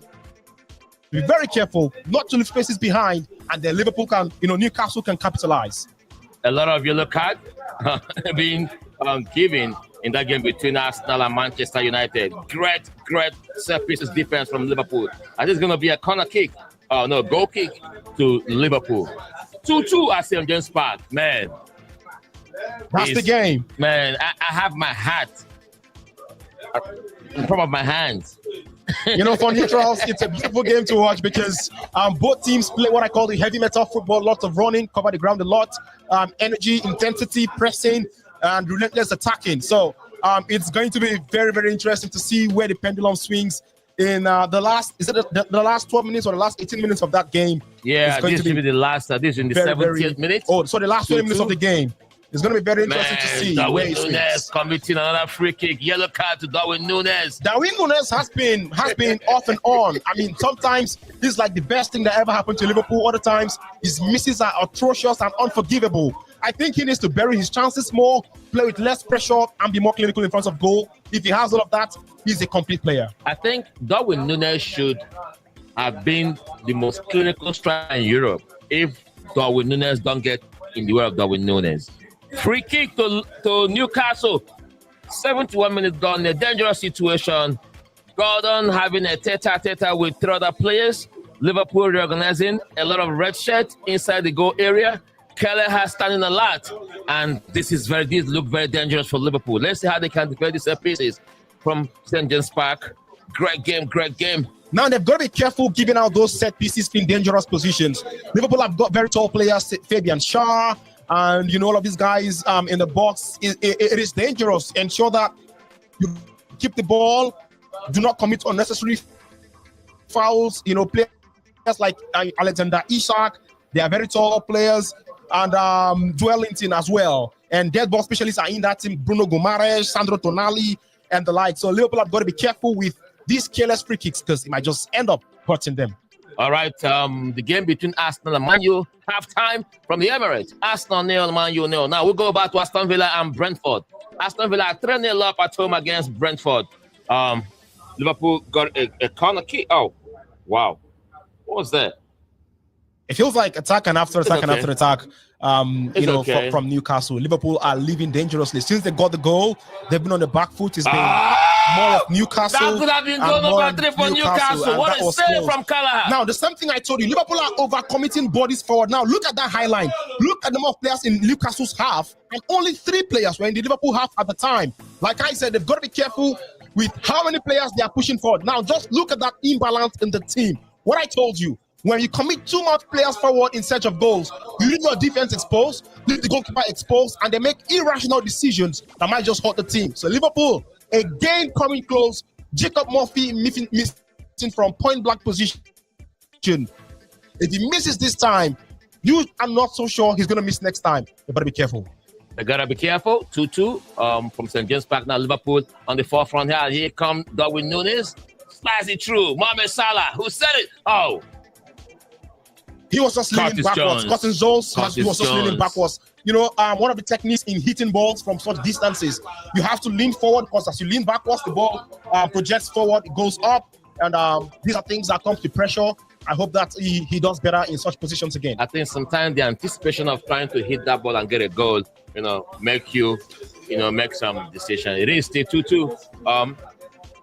Speaker 6: be very careful not to leave spaces behind, and then Liverpool can, Newcastle can capitalize.
Speaker 4: A lot of yellow card being given in that game between Arsenal and Manchester United. Great set pieces defense from Liverpool. And this is going to be a corner kick. Goal kick to Liverpool. 2-2 at St. James Park. Man.
Speaker 6: That's the game.
Speaker 4: Man, I have my hat in front of my hands.
Speaker 6: For neutrals, it's a beautiful game to watch because both teams play what I call the heavy metal football. Lots of running, cover the ground a lot, energy, intensity, pressing, and relentless attacking. So it's going to be very, very interesting to see where the pendulum swings in the last 12 minutes or the last 18 minutes of that game.
Speaker 4: Yeah, this should be the last. This is in the 70th minute.
Speaker 6: Oh, so the last 20 minutes of the game. It's going to be very interesting to see where
Speaker 4: Darwin
Speaker 6: he
Speaker 4: Núñez
Speaker 6: swings.
Speaker 4: committing another free kick. Yellow card to Darwin Núñez.
Speaker 6: Darwin Núñez has been off and on. I mean, sometimes this is like the best thing that ever happened to Liverpool. Other times, his misses are atrocious and unforgivable. I think he needs to bury his chances more, play with less pressure, and be more clinical in front of goal. If he has all of that, he's a complete player.
Speaker 4: I think Darwin Núñez should have been the most clinical striker in Europe if Darwin Núñez don't get in the way of Darwin Núñez. Free kick to Newcastle. 71 minutes gone, a dangerous situation. Gordon having a tete-a-tete with 3 other players. Liverpool reorganizing, a lot of red shirts inside the goal area. Keller has standing a lot, and this look very dangerous for Liverpool. Let's see how they can defend these pieces from St. James Park. Great game.
Speaker 6: Now they've got to be careful giving out those set pieces in dangerous positions. Liverpool have got very tall players, Fabian Schär, and all of these guys in the box. It is dangerous. Ensure that you keep the ball, do not commit unnecessary fouls. Players like Alexander Isak, they are very tall players, and Dwellington as well. And dead ball specialists are in that team: Bruno Guimaraes, Sandro Tonali, and the like. So Liverpool have got to be careful with these careless free kicks because it might just end up hurting them.
Speaker 4: All right, the game between Arsenal and Man U, halftime from the Emirates. Arsenal 0, Man U 0. Now we'll go back to Aston Villa and Brentford. Aston Villa 3-0 up at home against Brentford. Liverpool got a corner kick. Oh, wow. What was that?
Speaker 6: It feels like attack and after attack and after attack. From Newcastle. Liverpool are leaving dangerously. Since they got the goal, they've been on the back foot. It's been more of Newcastle.
Speaker 4: That could have been goal number 3 for Newcastle. What a save from Callagher.
Speaker 6: Now, the same thing I told you, Liverpool are overcommitting bodies forward. Now, look at that high line. Look at the number of players in Newcastle's half, and only 3 players were in the Liverpool half at the time. Like I said, they've got to be careful with how many players they are pushing forward. Now, just look at that imbalance in the team. What I told you, when you commit too much players forward in search of goals, you leave your defense exposed, leave the goalkeeper exposed, and they make irrational decisions that might just hurt the team. So Liverpool, again coming close. Jacob Murphy missing from point-blank position. If he misses this time, I'm not so sure he's going to miss next time. You better be careful.
Speaker 4: They gotta be careful. 2-2 from St. James Park. Now Liverpool on the forefront here. Here comes Darwin Núñez. Slice it through. Mohamed Salah. Who said it? Oh.
Speaker 6: He was just leaning backwards. Curtis Jones was just leaning backwards. One of the techniques in hitting balls from such distances, you have to lean forward, because as you lean backwards, the ball projects forward, it goes up. And these are things that come to pressure. I hope that he does better in such positions again.
Speaker 4: I think sometimes the anticipation of trying to hit that ball and get a goal, make you, make some decision. It is still 2-2.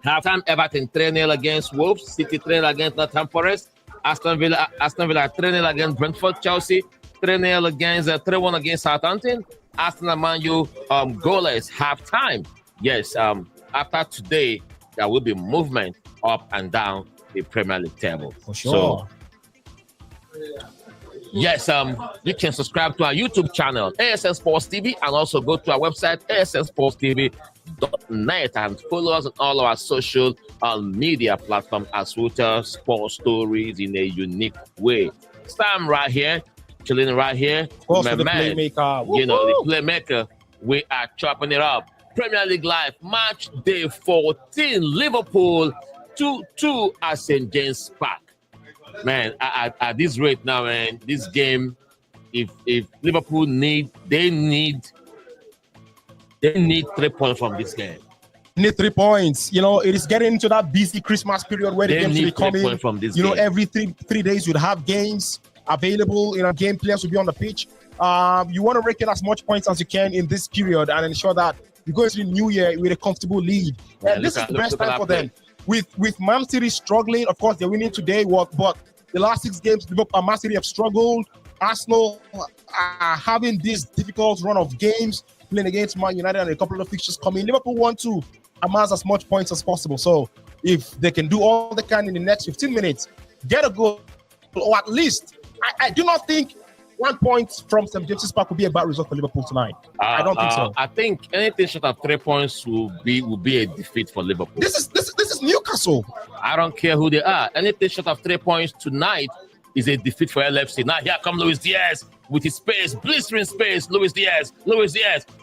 Speaker 4: Halftime, Everton 3-0 against Wolves. City 3-0 against Nottingham Forest. Aston Villa 3-0 against Brentford. Chelsea 3-0 against 3-1 against Southampton. Arsenal and Man U goalless halftime. Yes, after today there will be movement up and down the Premier League table.
Speaker 6: For sure.
Speaker 4: So, yes, you can subscribe to our YouTube channel, ASN Sports TV, and also go to our website, asnsportstv.net, and follow us on all our social media platforms as we tell sports stories in a unique way. Sam right here, chilling right here.
Speaker 6: Of course, the playmaker.
Speaker 4: The playmaker. We are chopping it up. Premier League Live, match day 14, Liverpool 2-2 at St. James Park. Man, at this rate now, man, this game, if Liverpool need 3 points from this game.
Speaker 6: Need 3 points. It is getting into that busy Christmas period where the games will be coming.
Speaker 4: From this game.
Speaker 6: Every three days you'll have games available. Game players will be on the pitch. You want to rake in as much points as you can in this period and ensure that you go into the new year with a comfortable lead. And this is the best time for them. With Man City struggling, of course, they're winning today, but the last 6 games, Man City have struggled. Arsenal are having this difficult run of games, playing against Man United and a couple of fixtures coming. Liverpool want to amass as much points as possible. So if they can do all they can in the next 15 minutes, get a goal, or at least, I do not think 1 point from St. James's Park will be a bad result for Liverpool tonight. I don't think so.
Speaker 4: I think anything short of 3 points will be a defeat for Liverpool.
Speaker 6: This is Newcastle.
Speaker 4: I don't care who they are. Anything short of 3 points tonight is a defeat for LFC. Now here come Luis Diaz. with his space, blistering space. Luis Diaz.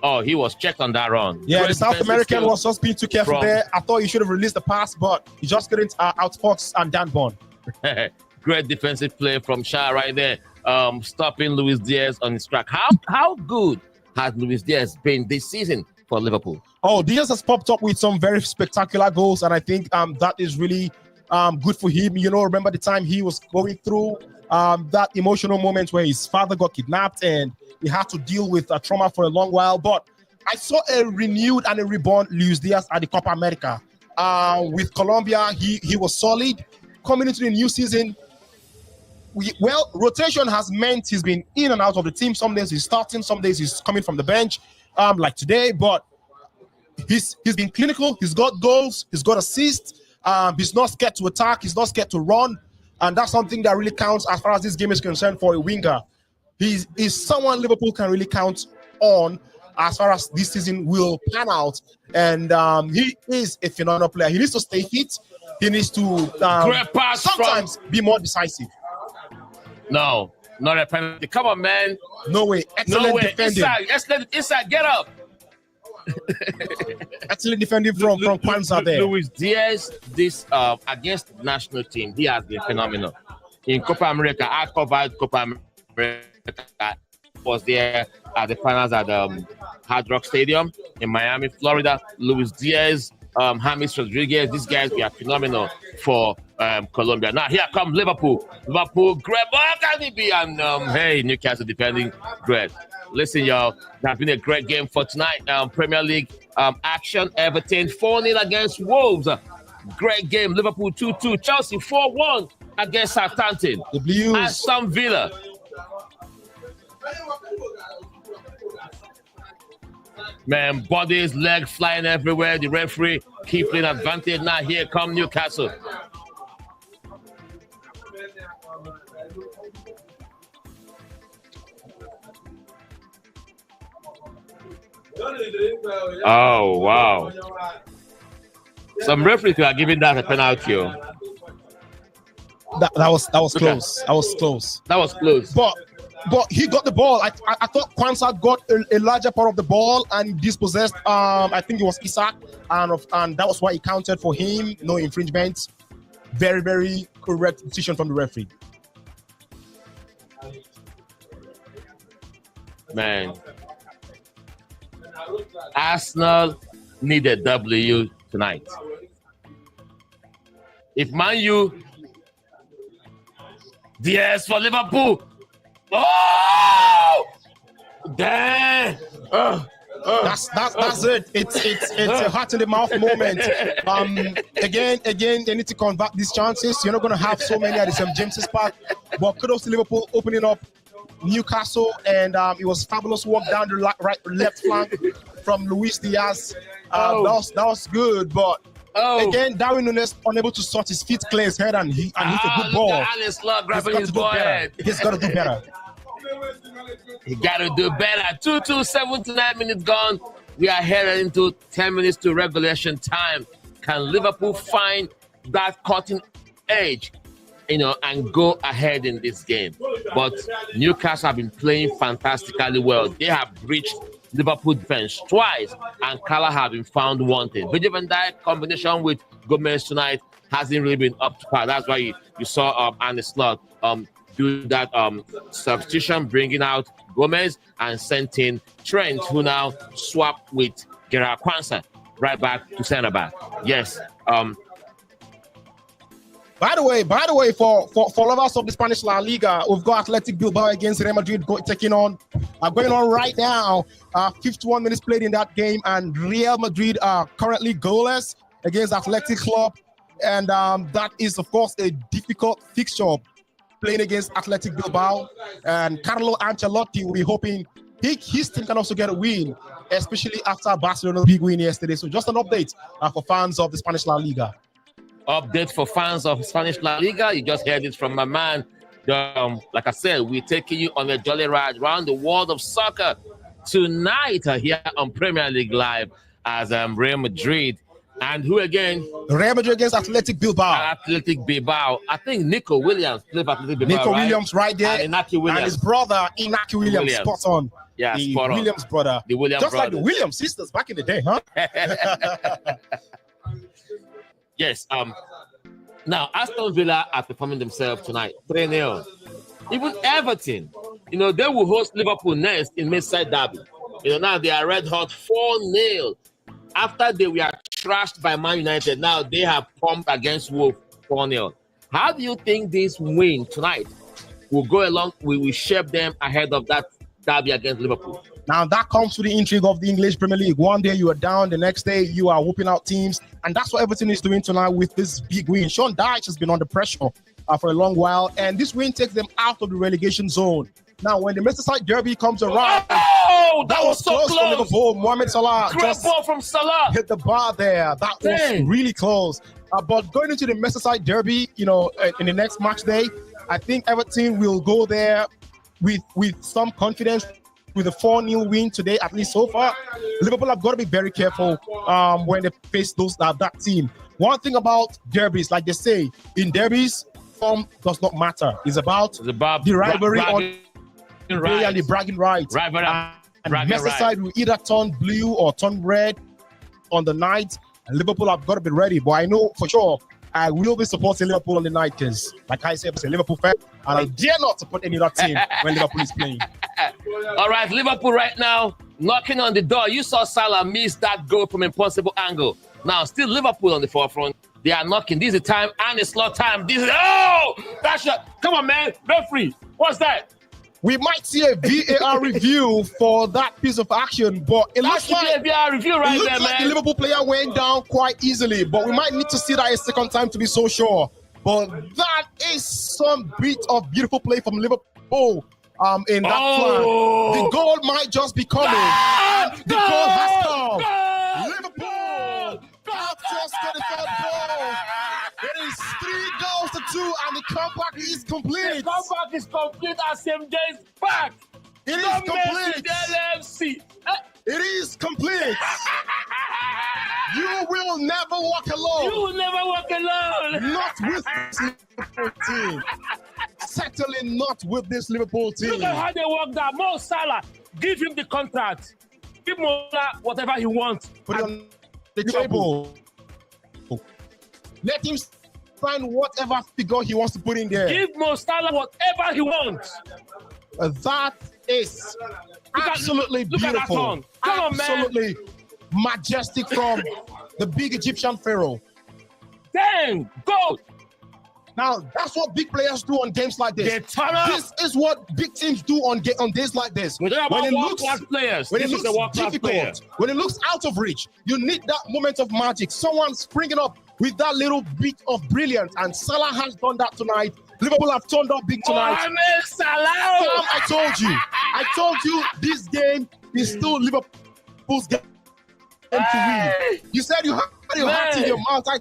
Speaker 4: Oh, he was checked on that run.
Speaker 6: Yeah,
Speaker 4: Great
Speaker 6: the South
Speaker 4: defensive
Speaker 6: American
Speaker 4: skill
Speaker 6: was just being too careful there. I thought he should have released the pass, but he just couldn't outfox and Dan Bond.
Speaker 4: Great defensive play from Shah right there, stopping Luis Diaz on his track. How good has Luis Diaz been this season for Liverpool?
Speaker 6: Oh, Diaz has popped up with some very spectacular goals, and I think that is really good for him. You know, remember the time he was going through that emotional moment where his father got kidnapped and he had to deal with trauma for a long while. But I saw a renewed and a reborn Luis Diaz at the Copa America. With Colombia, he was solid. Coming into the new season, rotation has meant he's been in and out of the team. Some days he's starting, some days he's coming from the bench, like today. But he's been clinical. He's got goals. He's got assists. He's not scared to attack. He's not scared to run. And that's something that really counts as far as this game is concerned for a winger. He's someone Liverpool can really count on as far as this season will pan out. And he is a phenomenal player. He needs to stay fit. He needs to sometimes be more decisive.
Speaker 4: No, not a penalty. Come on, man.
Speaker 6: No way. Excellent defending.
Speaker 4: Inside, get up.
Speaker 6: Excellent defending from Kwanzaa there.
Speaker 4: Luis Diaz, this against the national team, he has been phenomenal. In Copa America, I covered Copa America. Was there at the finals at Hard Rock Stadium in Miami, Florida. Luis Diaz, James Rodriguez, these guys were phenomenal for Colombia. Now here come Liverpool. Great ball, can it be? And hey, Newcastle defending great. Listen, y'all, that's been a great game for tonight. Premier League action. Everton 4-0 against Wolves. Great game. Liverpool 2-2. Chelsea 4-1 against Southampton.
Speaker 6: The Blues.
Speaker 4: Aston Villa. Man, bodies, legs flying everywhere. The referee keep playing advantage. Now here come Newcastle. Oh, wow. Some referees are giving that a penalty.
Speaker 6: That was close. That was close.
Speaker 4: That was close.
Speaker 6: But he got the ball. I thought Kwanzaa got a larger part of the ball and dispossessed. I think it was Isak, and that was why he counted for him. No infringement. Very, very correct decision from the referee.
Speaker 4: Man, Arsenal need a W tonight. If Man U, Diaz for Liverpool. Oh, damn!
Speaker 6: That's it. It's a heart in the mouth moment. Again, they need to convert these chances. You're not going to have so many at the St. James's Park. But kudos to Liverpool opening up Newcastle, and it was fabulous work down the left flank from Luis Diaz. That was good, but again, Darwin Núñez unable to sort his feet, clear his head, and hit a good ball.
Speaker 4: Alex Love grabbing his forehead.
Speaker 6: He's got to do better.
Speaker 4: He got to do better. 2-2, 79 minutes gone. We are headed into 10 minutes to regulation time. Can Liverpool find that cutting edge, and go ahead in this game? But Newcastle have been playing fantastically well. They have breached Liverpool defense twice, and Kala have been found wanting. Virgil van Dijk combination with Gomez tonight hasn't really been up to par. That's why you saw Arne Slot do that substitution, bringing out Gomez and sent in Trent, who now swapped with Gerard Kwanzaa right back to center back. Yes.
Speaker 6: By the way, for lovers of the Spanish La Liga, we've got Athletic Bilbao against Real Madrid going on right now. 51 minutes played in that game, and Real Madrid are currently goalless against Athletic Club, and that is, of course, a difficult fixture playing against Athletic Bilbao. And Carlo Ancelotti will be hoping his team can also get a win, especially after Barcelona's big win yesterday. So just an update for fans of the Spanish La Liga.
Speaker 4: Update for fans of Spanish La Liga. You just heard it from my man. Like I said, we're taking you on a jolly ride around the world of soccer tonight here on Premier League Live as Real Madrid And who again?
Speaker 6: Real Madrid against Athletic Bilbao.
Speaker 4: Athletic Bilbao. I think Nico Williams played for Athletic Bilbao.
Speaker 6: Nico Williams right there.
Speaker 4: And Inaki Williams.
Speaker 6: And his brother, Inaki Williams. Spot on.
Speaker 4: Yeah,
Speaker 6: the
Speaker 4: spot on.
Speaker 6: Williams brother.
Speaker 4: The Williams
Speaker 6: Just
Speaker 4: brothers.
Speaker 6: like the Williams sisters back in the day, huh?
Speaker 4: Yes. Now, Aston Villa are performing themselves tonight. 3-0. Even Everton, they will host Liverpool next in Merseyside Derby. Now they are red hot 4-0. After they were trashed by Man United, now they have pumped against Wolves 4-0. How do you think this win tonight will go along? We will shape them ahead of that derby against Liverpool.
Speaker 6: Now that comes with the intrigue of the English Premier League. One day you are down, the next day you are whooping out teams, and that's what Everton is doing tonight with this big win. Sean Dyche has been under pressure for a long while, and this win takes them out of the relegation zone. Now, when the Merseyside Derby comes around,
Speaker 4: that was so close
Speaker 6: for Liverpool. Mohamed Salah
Speaker 4: great ball from Salah
Speaker 6: hit the bar there. That was really close. But going into the Merseyside Derby, in the next match day, I think Everton will go there with some confidence. With a 4-0 win today, at least so far, Liverpool have got to be very careful when they face that team. One thing about derbies, like they say, in derbies, form does not matter. It's about the rivalry and the bragging rights. And Merseyside will either turn blue or turn red on the night, and Liverpool have got to be ready. But I know for sure I will be supporting Liverpool on the night because, like I said, I'm a Liverpool fan, and I dare not support any other team when Liverpool is playing.
Speaker 4: All right, Liverpool right now knocking on the door. You saw Salah miss that goal from impossible angle. Now, still Liverpool on the forefront. They are knocking. This is the time, and it's slot time. That's shot. Come on, man. Referee, what's that?
Speaker 6: We might see a VAR review for that piece of action, but it looks like
Speaker 4: a VAR review right there, man.
Speaker 6: The Liverpool player went down quite easily, but we might need to see that a second time to be so sure. But that is some bit of beautiful play from Liverpool in that plan. The goal might just be coming. The goal has come. Liverpool have just got the third goal. It is 3-2, and the comeback is complete.
Speaker 4: The comeback is complete as same days back.
Speaker 6: It is complete.
Speaker 4: LFC.
Speaker 6: It is complete. You will never walk alone.
Speaker 4: You will never walk alone.
Speaker 6: Not with this Liverpool team. Certainly not with this Liverpool team.
Speaker 4: Look at how they work that. Mo Salah, give him the contract. Give Mo Salah whatever he wants.
Speaker 6: Put it on the table. Let him find whatever figure he wants to put in there.
Speaker 4: Give Mo Salah whatever he wants.
Speaker 6: That is absolutely beautiful.
Speaker 4: Come on, man.
Speaker 6: Absolutely majestic from the big Egyptian pharaoh.
Speaker 4: Dang, go.
Speaker 6: Now, that's what big players do on games like this. This is what big teams do on days like this.
Speaker 4: When it looks difficult,
Speaker 6: when it looks out of reach, you need that moment of magic. Someone springing up with that little bit of brilliance, and Salah has done that tonight. Liverpool have turned up big tonight.
Speaker 4: Salah!
Speaker 6: I told you this game is still Liverpool's game to win. You said you had your heart in your mouth. I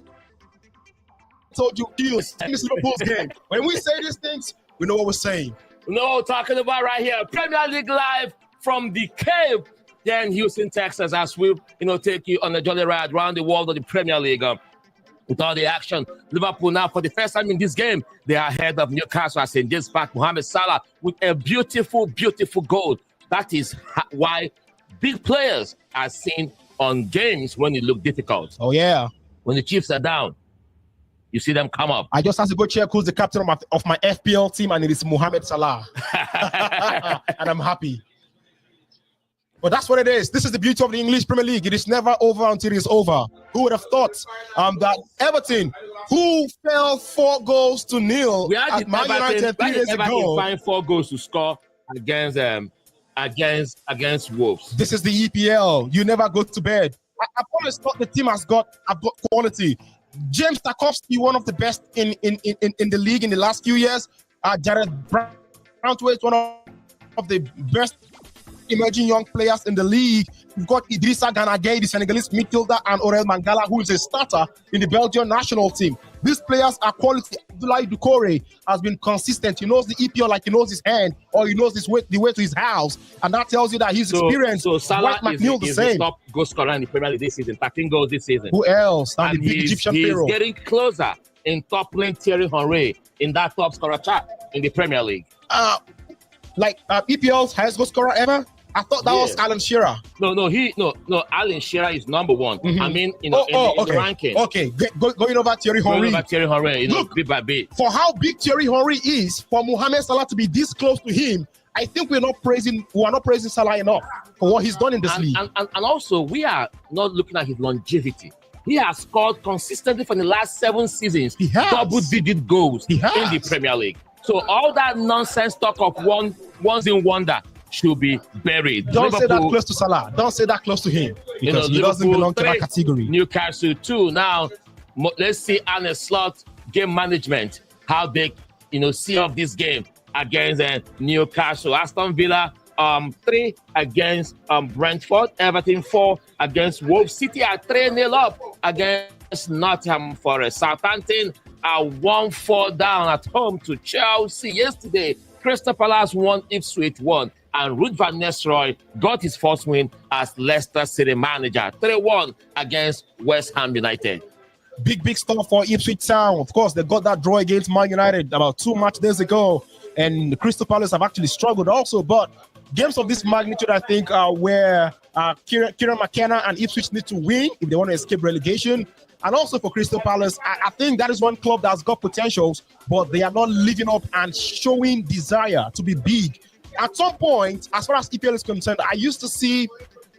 Speaker 6: told you this Liverpool's game. When we say these things, we know what we're saying.
Speaker 4: We know what we're talking about right here. Premier League live from the cave here in Houston, Texas, as we take you on a jolly ride around the world of the Premier League. With all the action, Liverpool now, for the first time in this game, they are ahead of Newcastle at St. James Park. Mohamed Salah with a beautiful, beautiful goal. That is why big players are seen on games when it look difficult.
Speaker 6: Oh, yeah.
Speaker 4: When the Chiefs are down, you see them come up.
Speaker 6: I just have to go check who's the captain of my FPL team, and it is Mohamed Salah. And I'm happy. But that's what it is. This is the beauty of the English Premier League. It is never over until it is over. Who would have thought that Everton, who fell 4-0 at Man United 3 days ago,
Speaker 4: find 4 goals to score against Wolves.
Speaker 6: This is the EPL. You never go to bed. I always thought the team has got quality. James Tarkowski, one of the best in the league in the last few years. Jared Brantwaite is one of the best emerging young players in the league. We've got Idrissa Gana Gueye, the Senegalese midfielder, and Aurel Mangala, who is a starter in the Belgian national team. These players are quality. Abdoulaye Doucouré has been consistent. He knows the EPL like he knows his hand, or he knows the way to his house, and that tells you that he's experienced.
Speaker 4: So Salah
Speaker 6: White McNeil
Speaker 4: is
Speaker 6: the same.
Speaker 4: the top goal scorer in the Premier League this season, 13 goals this season.
Speaker 6: Who else? And the big
Speaker 4: he's
Speaker 6: Egyptian Pharaoh.
Speaker 4: getting closer in toppling Thierry Henry in that top scorer chart in the Premier League.
Speaker 6: EPL's highest goal scorer ever. I thought that was Alan Shearer.
Speaker 4: No. Alan Shearer is number one.
Speaker 6: Mm-hmm.
Speaker 4: I mean, in the ranking.
Speaker 6: Okay, going over Thierry Henry.
Speaker 4: Look, bit by bit.
Speaker 6: For how big Thierry Henry is, for Mohamed Salah to be this close to him, I think we are not praising Salah enough for what he's done in this league.
Speaker 4: And also, we are not looking at his longevity. He has scored consistently for the last 7 seasons.
Speaker 6: He has.
Speaker 4: Double-digit goals in
Speaker 6: has.
Speaker 4: the Premier League. So all that nonsense talk of once in wonder should be buried.
Speaker 6: Don't say that close to Salah. Don't say that close to him, because he doesn't belong to that category.
Speaker 4: Newcastle 2. Now, let's see Arne Slot game management, how they see off this game against Newcastle. Aston Villa 3 against Brentford. Everton 4 against Wolves. City are 3-0 up against Nottingham Forest. Southampton are 1-4 down at home to Chelsea. Yesterday, Crystal Palace won, Ipswich 1. And Ruud van Nistelrooy got his first win as Leicester City manager. 3-1 against West Ham United.
Speaker 6: Big stuff for Ipswich Town. Of course, they got that draw against Man United about 2 match days ago. And the Crystal Palace have actually struggled also. But games of this magnitude, I think, are where Kieran McKenna and Ipswich need to win if they want to escape relegation. And also for Crystal Palace, I think that is one club that's got potentials, but they are not living up and showing desire to be big. At some point, as far as EPL is concerned, I used to see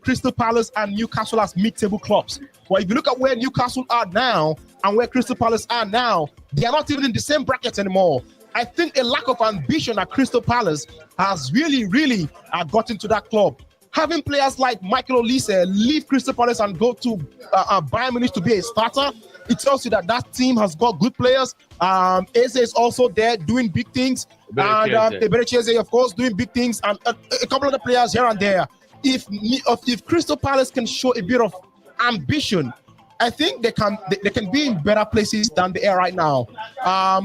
Speaker 6: Crystal Palace and Newcastle as mid-table clubs. But if you look at where Newcastle are now and where Crystal Palace are now, they are not even in the same bracket anymore. I think a lack of ambition at Crystal Palace has really gotten to that club. Having players like Michael Olise leave Crystal Palace and go to Bayern Munich to be a starter, it tells you that team has got good players. Eze is also there doing big things. And Eberechi, of course, doing big things. And a couple of the players here and there. If Crystal Palace can show a bit of ambition, I think they can be in better places than they are right now.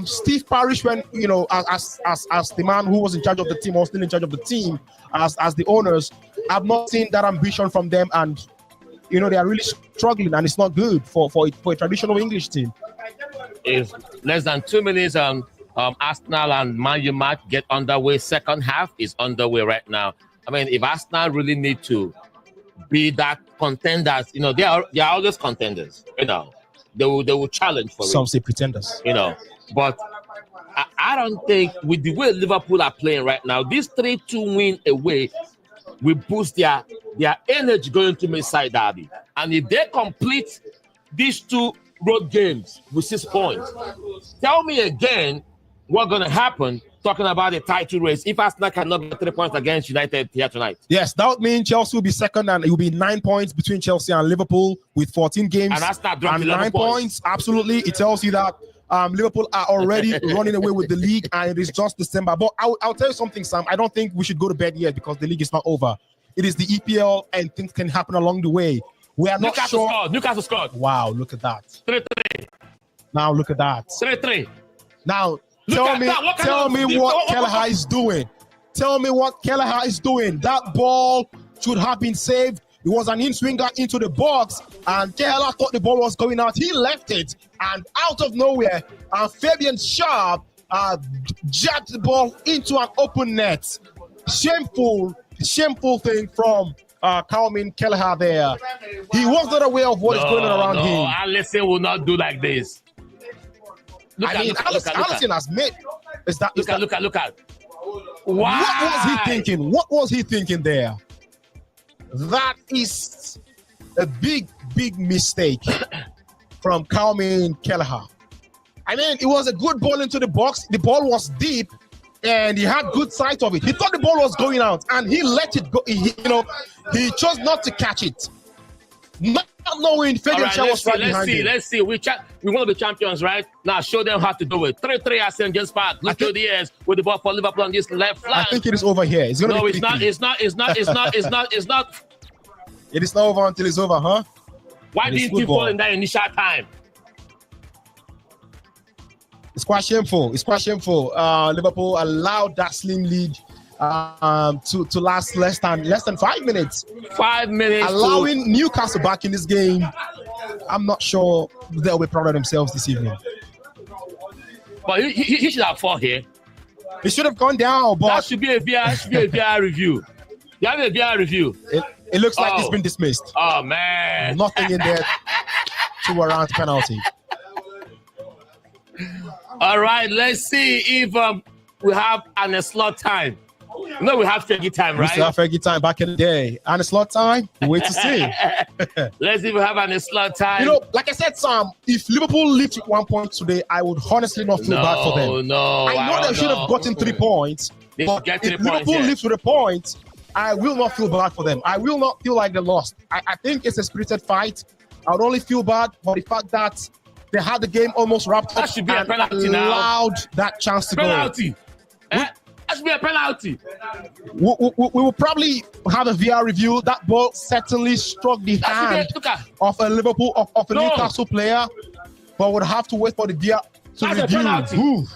Speaker 6: Steve Parish, when as the man who was in charge of the team, or still in charge of the team, as the owners, I've not seen that ambition from them, and they are really struggling, and it's not good for a traditional English team.
Speaker 4: It's less than 2 minutes. Arsenal and Man U match get underway. Second half is underway right now. I mean, if Arsenal really need to be that contenders, they are always contenders. They will challenge for it.
Speaker 6: Some say pretenders.
Speaker 4: But I don't think with the way Liverpool are playing right now, this 3-2 win away will boost their energy going to Merseyside Derby. And if they complete these 2 road games with 6 points, tell me again what's going to happen talking about the title race if Arsenal cannot get 3 points against United here tonight.
Speaker 6: Yes, that would mean Chelsea will be second, and it will be 9 points between Chelsea and Liverpool with 14 games.
Speaker 4: And Arsenal dropped
Speaker 6: and 9 points. Absolutely. It tells you that Liverpool are already running away with the league, and it is just December. But I'll tell you something, Sam. I don't think we should go to bed yet because the league is not over. It is the EPL, and things can happen along the way. We are not sure.
Speaker 4: Newcastle scored.
Speaker 6: Wow, look at that.
Speaker 4: 3-3.
Speaker 6: Now look at that.
Speaker 4: 3-3.
Speaker 6: Now tell me what Kelleher is doing. Tell me what Kelleher is doing. That ball should have been saved. It was an in-swinger into the box, and Kelleher thought the ball was going out. He left it, and out of nowhere, Fabian Sharp jabbed the ball into an open net. Shameful thing from Calvin Kelleher there. He was not aware of what is going on around him.
Speaker 4: Alisson will not do like this.
Speaker 6: Alisson has made.
Speaker 4: Look at.
Speaker 6: Wow. What was he thinking? What was he thinking there? That is a big mistake from Calvin Kelleher. I mean, it was a good ball into the box. The ball was deep, and he had good sight of it. He thought the ball was going out, and he let it go. He chose not to catch it. Not knowing Fabian Sharp was right behind him.
Speaker 4: Let's see. We want to be champions, right? Now show them how to do it. 3-3 at St. James Park. Luke Diaz with the ball for Liverpool on this left flank.
Speaker 6: I think it is over here. It's gonna be
Speaker 4: it's not. It's not.
Speaker 6: It is not over until it's over, huh?
Speaker 4: Why didn't you fall in that initial time?
Speaker 6: It's quite shameful. It's quite shameful. Liverpool allowed that slim lead to last less than 5 minutes.
Speaker 4: 5 minutes.
Speaker 6: Allowing Newcastle back in this game. I'm not sure they'll be proud of themselves this evening.
Speaker 4: But he should have fought here.
Speaker 6: He should have gone down, but
Speaker 4: that should be a VR review. You have a VR review.
Speaker 6: It looks like it's been dismissed.
Speaker 4: Oh man,
Speaker 6: nothing in there to warrant penalty.
Speaker 4: All right, let's see if we have an slot time. No, we have Fergie time, right?
Speaker 6: We still have Fergie time back in the day. And a slot time, wait to see.
Speaker 4: Let's see if we have an slot time.
Speaker 6: You know, like I said, Sam, if Liverpool lift with 1 point today, I would honestly not feel bad for them. I know they should have gotten 3 points. But if Liverpool lifts with a point, I will not feel bad for them. I will not feel like they lost. I think it's a spirited fight. I would only feel bad for the fact that they had the game almost wrapped up
Speaker 4: should be
Speaker 6: and
Speaker 4: a penalty now.
Speaker 6: Allowed that chance to
Speaker 4: penalty. That should be a penalty.
Speaker 6: We will probably have a VR review. That ball certainly struck the hand of a Newcastle player, but would have to wait for the VR to review.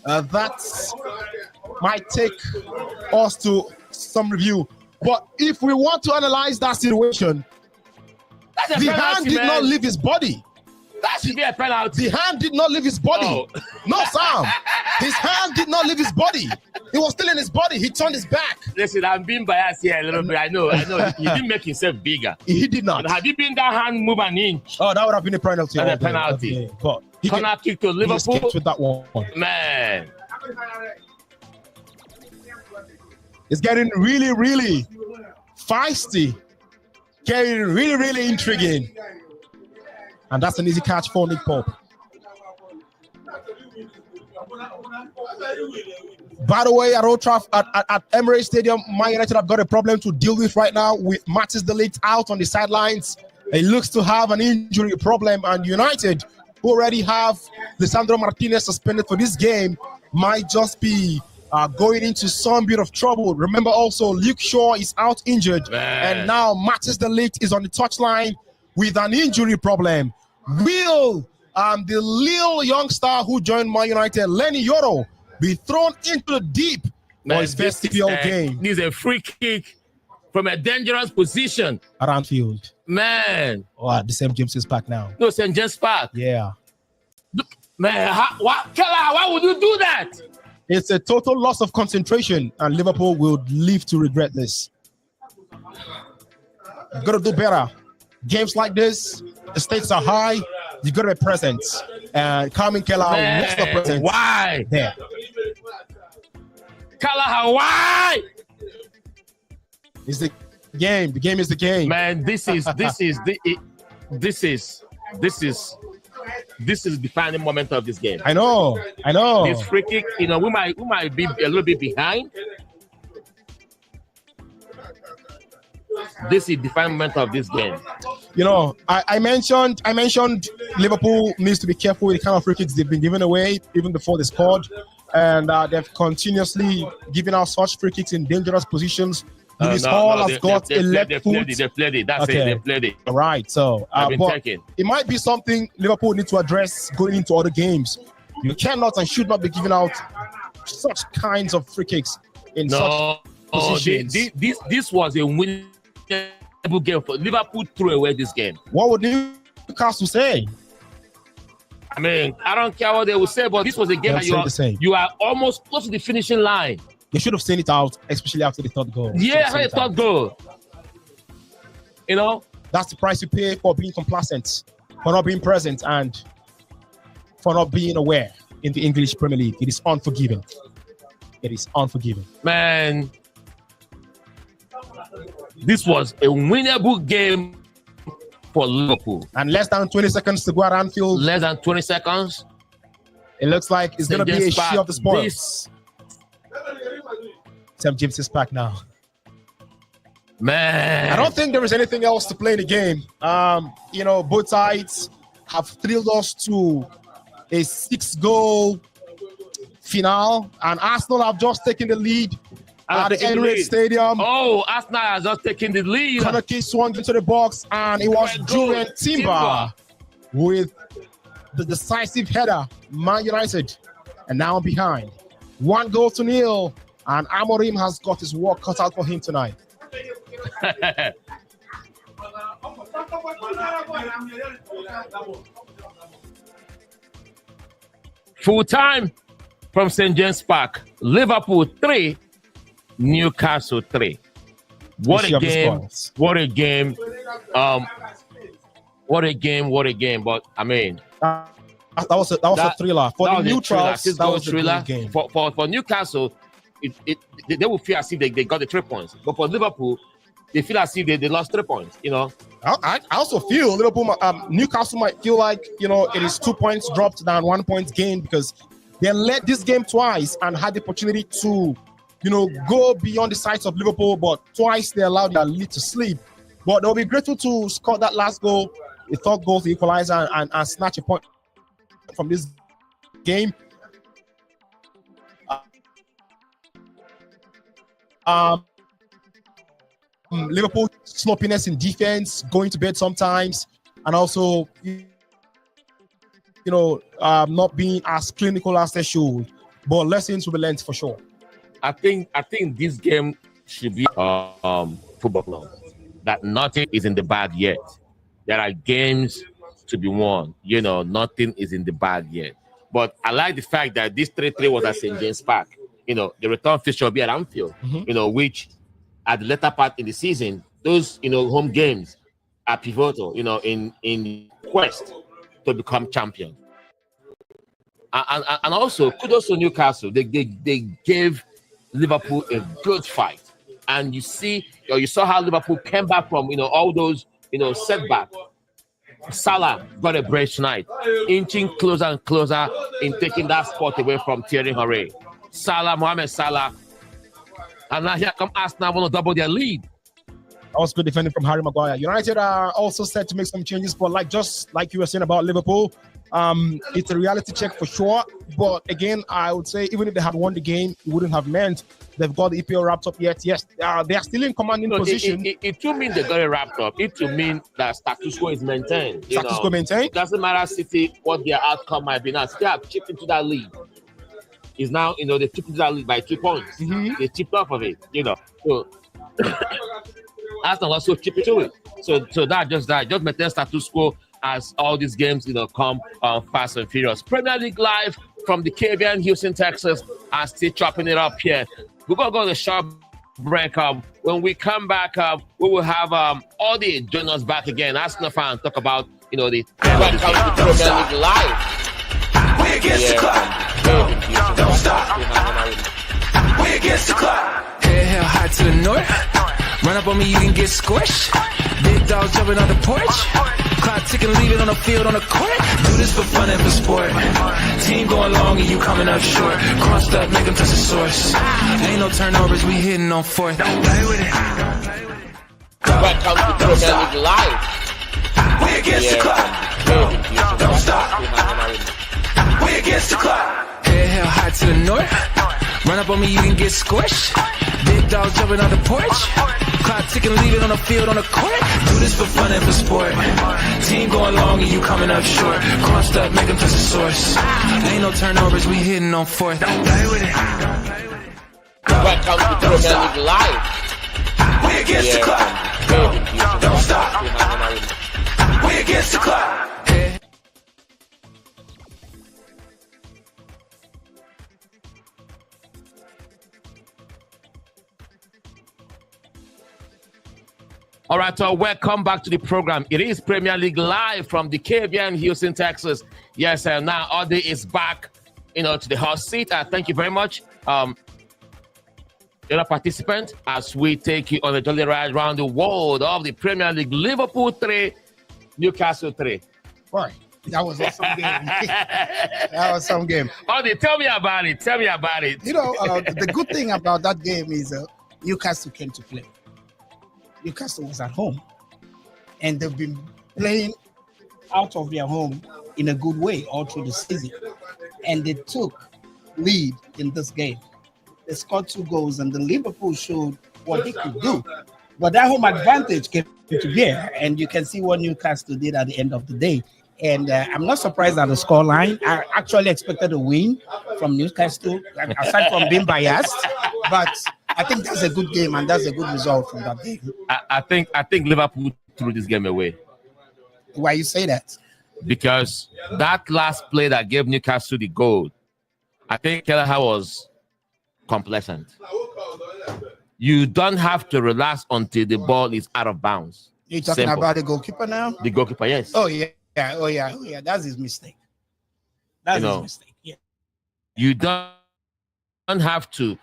Speaker 6: That might take us to some review. But if we want to analyze that situation, the hand did not leave his body.
Speaker 4: That should be a penalty.
Speaker 6: The hand did not leave his body. No, Sam. His hand did not leave his body. It was still in his body. He turned his back.
Speaker 4: Listen, I'm being biased here a little bit. I know. He didn't make himself bigger.
Speaker 6: He did not.
Speaker 4: But had he been that hand move an inch?
Speaker 6: Oh, that would have been a penalty.
Speaker 4: A penalty.
Speaker 6: Okay. But he
Speaker 4: corner kick to Liverpool.
Speaker 6: He with that one.
Speaker 4: Man.
Speaker 6: It's getting really, really feisty. Getting really, really intriguing. And that's an easy catch for Nick Pope. By the way, at Old Trafford, at Emirates Stadium, Man United have got a problem to deal with right now with Matthijs de Ligt out on the sidelines. He looks to have an injury problem, and United, who already have Lisandro Martinez suspended for this game, might just be going into some bit of trouble. Remember also, Luke Shaw is out injured, and now Matthijs de Ligt is on the touchline with an injury problem. Will the little youngster who joined Man United, Lenny Yoro, be thrown into the deep for his first PPL game?
Speaker 4: This is a free kick from a dangerous position.
Speaker 6: At Anfield.
Speaker 4: Man.
Speaker 6: Oh, the St. James's Park now.
Speaker 4: No, St. James's Park.
Speaker 6: Yeah.
Speaker 4: Look, man, why would you do that?
Speaker 6: It's a total loss of concentration, and Liverpool will live to regret this. You've got to do better. Games like this, the stakes are high. You got to be present. And Carmen Keller was not present.
Speaker 4: Why?
Speaker 6: There.
Speaker 4: Keller, why?
Speaker 6: It's the game. The game is the game.
Speaker 4: Man, this is the defining moment of this game.
Speaker 6: I know.
Speaker 4: This free kick, we might be a little bit behind. This is the defining moment of this game.
Speaker 6: You know, I mentioned Liverpool needs to be careful with the kind of free kicks they've been giving away even before they scored, and they've continuously given out such free kicks in dangerous positions. Luis Hall has got a left foot.
Speaker 4: They played it. That's it. They played it.
Speaker 6: All right. So, but it might be something Liverpool need to address going into other games. You cannot and should not be giving out such kinds of free kicks in such positions.
Speaker 4: This was a winnable game for Liverpool. Threw away this game.
Speaker 6: What would Newcastle say?
Speaker 4: I mean, I don't care what they will say, but this was a game that you are almost close to the finishing line.
Speaker 6: They should have seen it out, especially after the third goal.
Speaker 4: Yeah, after the third goal. You know?
Speaker 6: That's the price you pay for being complacent, for not being present, and for not being aware in the English Premier League. It is unforgiving. It is unforgiving.
Speaker 4: Man, this was a winnable game for Liverpool.
Speaker 6: And less than 20 seconds to go at Anfield.
Speaker 4: Less than 20 seconds.
Speaker 6: It looks like it's going to be a share of the spoils. St. James's Park now.
Speaker 4: Man,
Speaker 6: I don't think there is anything else to play in the game. Both sides have thrilled us to a 6-goal finale, and Arsenal have just taken the lead at the Emirates Stadium.
Speaker 4: Oh, Arsenal has just taken the lead.
Speaker 6: Kanaki swung into the box, and it was Julian Timber with the decisive header Man United and now behind. 1-0, and Amorim has got his work cut out for him tonight.
Speaker 4: Full time from St. James Park. Liverpool 3, Newcastle 3. What a game! What a game! What a game! What a game! But I mean,
Speaker 6: that was a thriller for the neutrals. That was a thriller game.
Speaker 4: For Newcastle, they will feel as if they got the 3 points. But for Liverpool, they feel as if they lost 3 points. You know.
Speaker 6: I also feel Newcastle might feel like it is 2 points dropped than 1 point gained because they led this game twice and had the opportunity to go beyond the sights of Liverpool, but twice they allowed their lead to sleep. But they'll be grateful to score that last goal, the third goal to equalize and snatch a point from this game. Liverpool sloppiness in defense, going to bed sometimes, and also not being as clinical as they should. But lessons will be learned for sure.
Speaker 4: I think this game should be football club. That nothing is in the bag yet. There are games to be won. Nothing is in the bag yet. But I like the fact that this 3-3 was at St. James Park. The return fixture will be at Anfield. Mm-hmm. Which at the later part in the season, those home games are pivotal. In quest to become champion. And also kudos to Newcastle. They gave Liverpool a good fight, and you saw how Liverpool came back from all those setbacks. Salah got a brace tonight, inching closer and closer in taking that spot away from Thierry Henry. Mohamed Salah, and now here come Arsenal want to double their lead.
Speaker 6: Also good defending from Harry Maguire. United are also set to make some changes, but just like you were saying about Liverpool, it's a reality check for sure. But again, I would say even if they had won the game, it wouldn't have meant they've got the EPL wrapped up yet. Yes, they are still in commanding position.
Speaker 4: It will mean they got it wrapped up. It will mean that status quo is maintained.
Speaker 6: Status quo maintained.
Speaker 4: It doesn't matter City what their outcome might be now. City have chipped into that lead. Is now they chipped into that lead by 2 points. Mm-hmm. They chipped off of it. So Arsenal also chip into it. So that just maintain status quo as all these games come fast and furious. Premier League live from the Caribbean, Houston, Texas. I'm still chopping it up here. We're gonna go to the short break. When we come back, we will have Ody join us back again. Arsenal fan talk about the Premier League live.
Speaker 2: We against the clock. Don't stop. We against the clock. Hell high to the north. Run up on me, you can get squished. Big dogs jumping on the porch. Clock ticking, leave it on the field, on the court. Do this for fun and for sport. Team going long and you coming up short. Crossed up, make them touch the source. Ain't no turnovers, we hitting on fourth. Don't play with it.
Speaker 4: Welcome to Premier League live.
Speaker 2: We against the clock. Don't stop. We against the clock. Hell high to the north. Run up on me, you can get squished. Big dogs jumping on the porch. Clock ticking, leave it on the field, on the court. Do this for fun and for sport. Team going long and you coming up short. Crossed up, make them touch the source. Ain't no turnovers, we hitting on fourth. Don't play with it.
Speaker 4: Welcome to Premier League live.
Speaker 2: We against the clock. Don't stop. We against the clock.
Speaker 4: All right, so welcome back to the program. It is Premier League live from the Caribbean, Houston, Texas. Yes, and now Ody is back, to the hot seat. Thank you very much, the other participant, as we take you on a jolly ride around the world of the Premier League. Liverpool 3, Newcastle 3.
Speaker 5: Right. That was some game. That was some game.
Speaker 4: Ody, tell me about it.
Speaker 5: The good thing about that game is Newcastle came to play. Newcastle was at home, and they've been playing out of their home in a good way all through the season. And they took lead in this game. They scored 2 goals, and the Liverpool showed what they could do. But that home advantage came to bear, and you can see what Newcastle did at the end of the day. And I'm not surprised at the scoreline. I actually expected a win from Newcastle, aside from being biased. But I think that's a good game, and that's a good result from that game.
Speaker 4: I think Liverpool threw this game away
Speaker 5: Why you say that?
Speaker 4: because that last play that gave Newcastle the goal, I think Kelleher was complacent. You don't have to relax until the ball is out of bounds.
Speaker 5: You're talking
Speaker 4: Simple.
Speaker 5: about the goalkeeper now?
Speaker 4: The goalkeeper, yes.
Speaker 5: Oh yeah, oh yeah. That's his mistake. That's his mistake. Yeah.
Speaker 4: You don't have to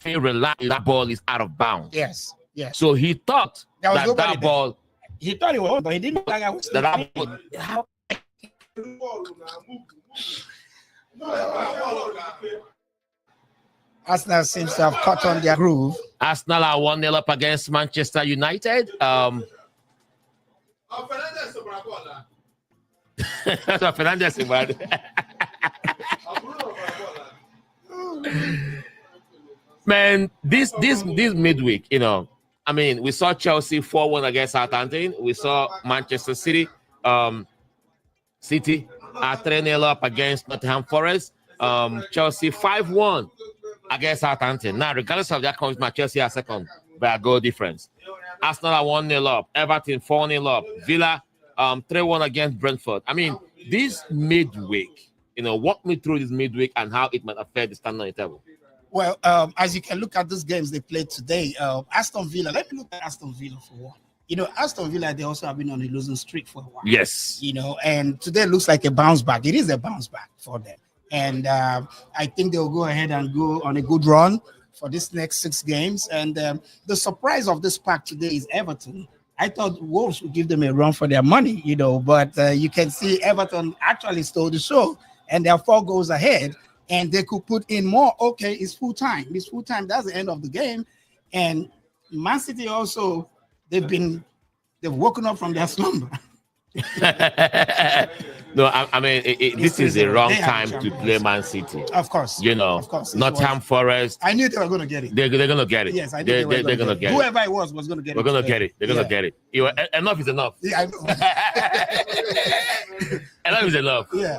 Speaker 4: feel relaxed. That ball is out of bounds.
Speaker 5: Yes. Yes.
Speaker 4: So he thought
Speaker 5: There was
Speaker 4: that
Speaker 5: nobody
Speaker 4: that
Speaker 5: there.
Speaker 4: ball,
Speaker 5: He thought it was, but he didn't look like I was.
Speaker 4: that ball, how
Speaker 5: Arsenal seems to have caught on their groove.
Speaker 4: Arsenal are 1-0 up against Manchester United. That's what Fernandez said, man. Man, this midweek, I mean, we saw Chelsea 4-1 against Southampton. We saw Manchester City are 3-0 up against Nottingham Forest. Chelsea 5-1 against Southampton. Now, regardless of that commitment, Chelsea are second by a goal difference. Arsenal are 1-0 up. Everton 4-0 up. Villa 3-1 against Brentford. I mean, this midweek, walk me through this midweek and how it might affect the standing on the table.
Speaker 5: Well, as you can look at these games they played today, Aston Villa. Let me look at Aston Villa for one. Aston Villa, they also have been on a losing streak for a while.
Speaker 4: Yes.
Speaker 5: And today looks like a bounce back. It is a bounce back for them. And I think they'll go ahead and go on a good run for this next 6 games. And the surprise of this pack today is Everton. I thought Wolves would give them a run for their money, but you can see Everton actually stole the show, and they're 4 goals ahead, and they could put in more. Okay, it's full time. It's full time. That's the end of the game. And Man City also, they've woken up from their slumber.
Speaker 4: No, I mean, this is the wrong time to play Man City.
Speaker 5: Of course.
Speaker 4: Of course. Nottingham Forest.
Speaker 5: I knew they were going to get it.
Speaker 4: They're going to get it.
Speaker 5: Yes, I knew they're going to get it. Whoever it was going to get it.
Speaker 4: We're going to get it. They're going to get it. Enough is enough.
Speaker 5: Yeah, I know.
Speaker 4: Enough is enough.
Speaker 5: Yeah.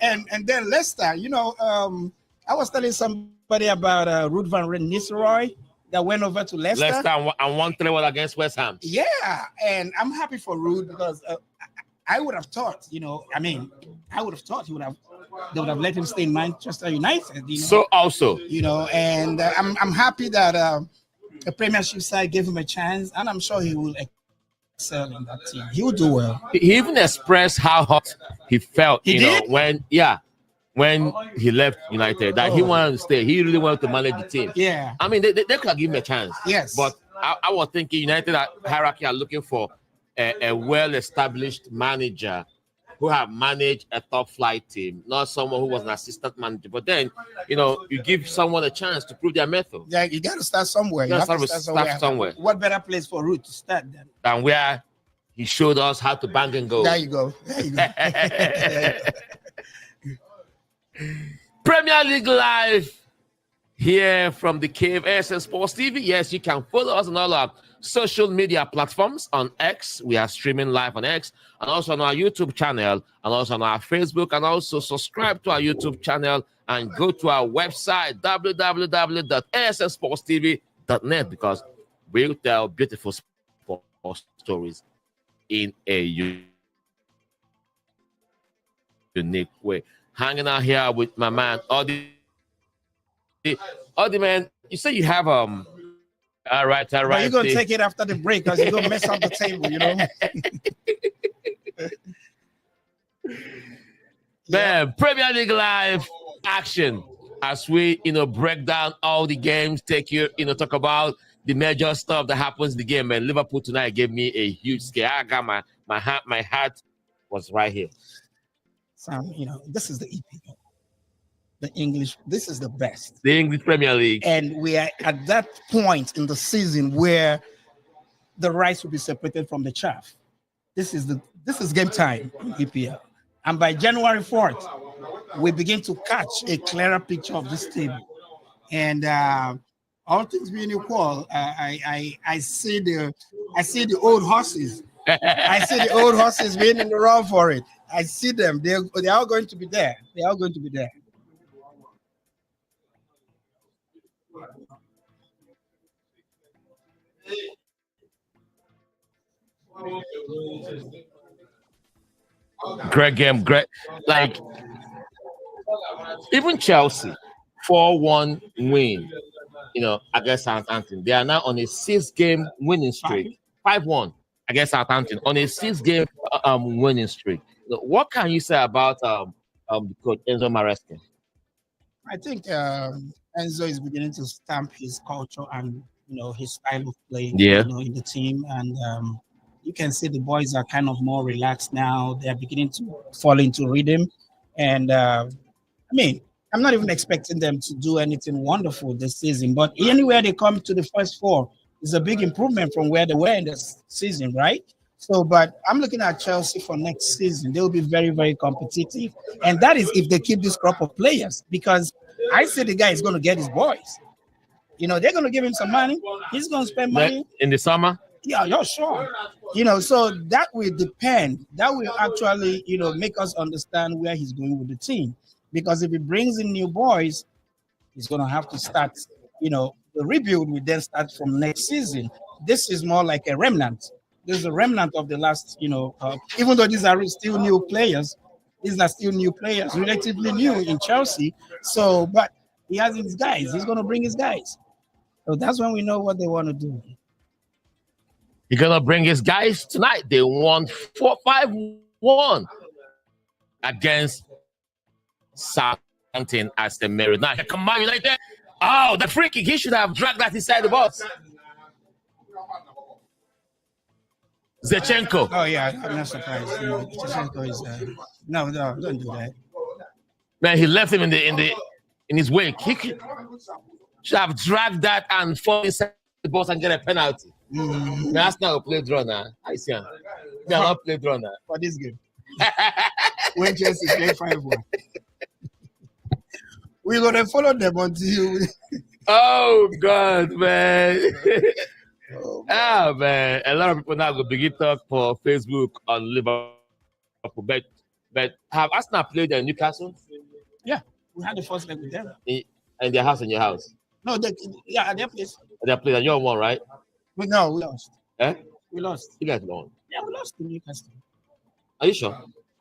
Speaker 5: And then Leicester, I was telling somebody about Ruud van Nistelrooy that went over to Leicester.
Speaker 4: Leicester and won 3-1 against West Ham.
Speaker 5: Yeah, and I'm happy for Ruud because I would have thought, they would have let him stay in Manchester United.
Speaker 4: So also,
Speaker 5: and I'm happy that the Premiership side gave him a chance, and I'm sure he will excel in that team. He will do well.
Speaker 4: He even expressed how hot he felt, when he left United, that he wanted to stay. He really wanted to manage the team.
Speaker 5: Yeah.
Speaker 4: I mean, they could have given him a chance.
Speaker 5: Yes.
Speaker 4: But I was thinking United hierarchy are looking for a well-established manager who have managed a top-flight team, not someone who was an assistant manager. But then, you give someone a chance to prove their method.
Speaker 5: Yeah, you got to start somewhere.
Speaker 4: You have to start somewhere.
Speaker 5: What better place for Ruud to start
Speaker 4: than where he showed us how to bang and go.
Speaker 5: There you go.
Speaker 4: Premier League Live here from the Cave ASN Sports TV. Yes, you can follow us on all our social media platforms. On X, we are streaming live on X, and also on our YouTube channel, and also on our Facebook, and also subscribe to our YouTube channel and go to our website, www.asnsportstv.net, because we'll tell beautiful sports stories in a unique way. Hanging out here with my man Ody. Ody, man, you say you have all right. But
Speaker 5: you're gonna take it after the break because you're gonna mess up the table,
Speaker 4: Man, Premier League Live action as we break down all the games, take you talk about the major stuff that happens in the game. Man, Liverpool tonight gave me a huge scare. I got my heart was right here.
Speaker 5: Sam, this is the EPL, the English. This is the best,
Speaker 4: the English Premier League,
Speaker 5: and we are at that point in the season where the rice will be separated from the chaff. This is game time in EPL, and by January 4th, we begin to catch a clearer picture of this table. And all things being equal, I see the old horses. I see the old horses being in the run for it. I see them. They're all going to be there. They are going to be there.
Speaker 4: Great game, great. Like even Chelsea, 4-1 win. Against Southampton. They are now on a 6-game winning streak. 5-1 against Southampton on a 6-game winning streak. What can you say about the coach Enzo Maresca?
Speaker 5: I think Enzo is beginning to stamp his culture and his style of play.
Speaker 4: Yeah.
Speaker 5: In the team, and you can see the boys are kind of more relaxed now. They are beginning to fall into rhythm, and I'm not even expecting them to do anything wonderful this season. But anywhere they come to the first four is a big improvement from where they were in this season, right? So, but I'm looking at Chelsea for next season. They'll be very, very competitive. And that is if they keep this crop of players, because I see the guy is going to get his boys. They're going to give him some money. He's going to spend money.
Speaker 4: In the summer?
Speaker 5: Yeah, sure. So that will depend. That will actually, make us understand where he's going with the team. Because if he brings in new boys, he's going to have to start, the rebuild will then start from next season. This is more like a remnant. This is a remnant of the last, even though these are still new players, relatively new in Chelsea. So, but he has his guys. He's going to bring his guys. So that's when we know what they want to do.
Speaker 4: He's going to bring his guys tonight. They won 5-1 against Southampton as the Mirror. Now, come on, United. Oh, the free kick. He should have dragged that inside the box. Zechenko.
Speaker 5: Oh, yeah, I'm not surprised. Zechenko is... no, don't do that.
Speaker 4: Man, he left him in his wake. He should have dragged that and fall inside the box and get a penalty. Man, that's not a play draw now. I see him. They are not play draw now.
Speaker 5: For this game. When Chelsea play 5-1. We're going to follow them until...
Speaker 4: Oh, God, man. Oh, man. A lot of people now go begin talk for Facebook on Liverpool. But have Arsenal played in Newcastle?
Speaker 5: Yeah, we had the first leg with them.
Speaker 4: In their house, in your house?
Speaker 5: No, at their place.
Speaker 4: They played and you won, right?
Speaker 5: No, we lost.
Speaker 4: Eh?
Speaker 5: We lost.
Speaker 4: You guys won.
Speaker 5: Yeah, we lost to Newcastle.
Speaker 4: Are you sure?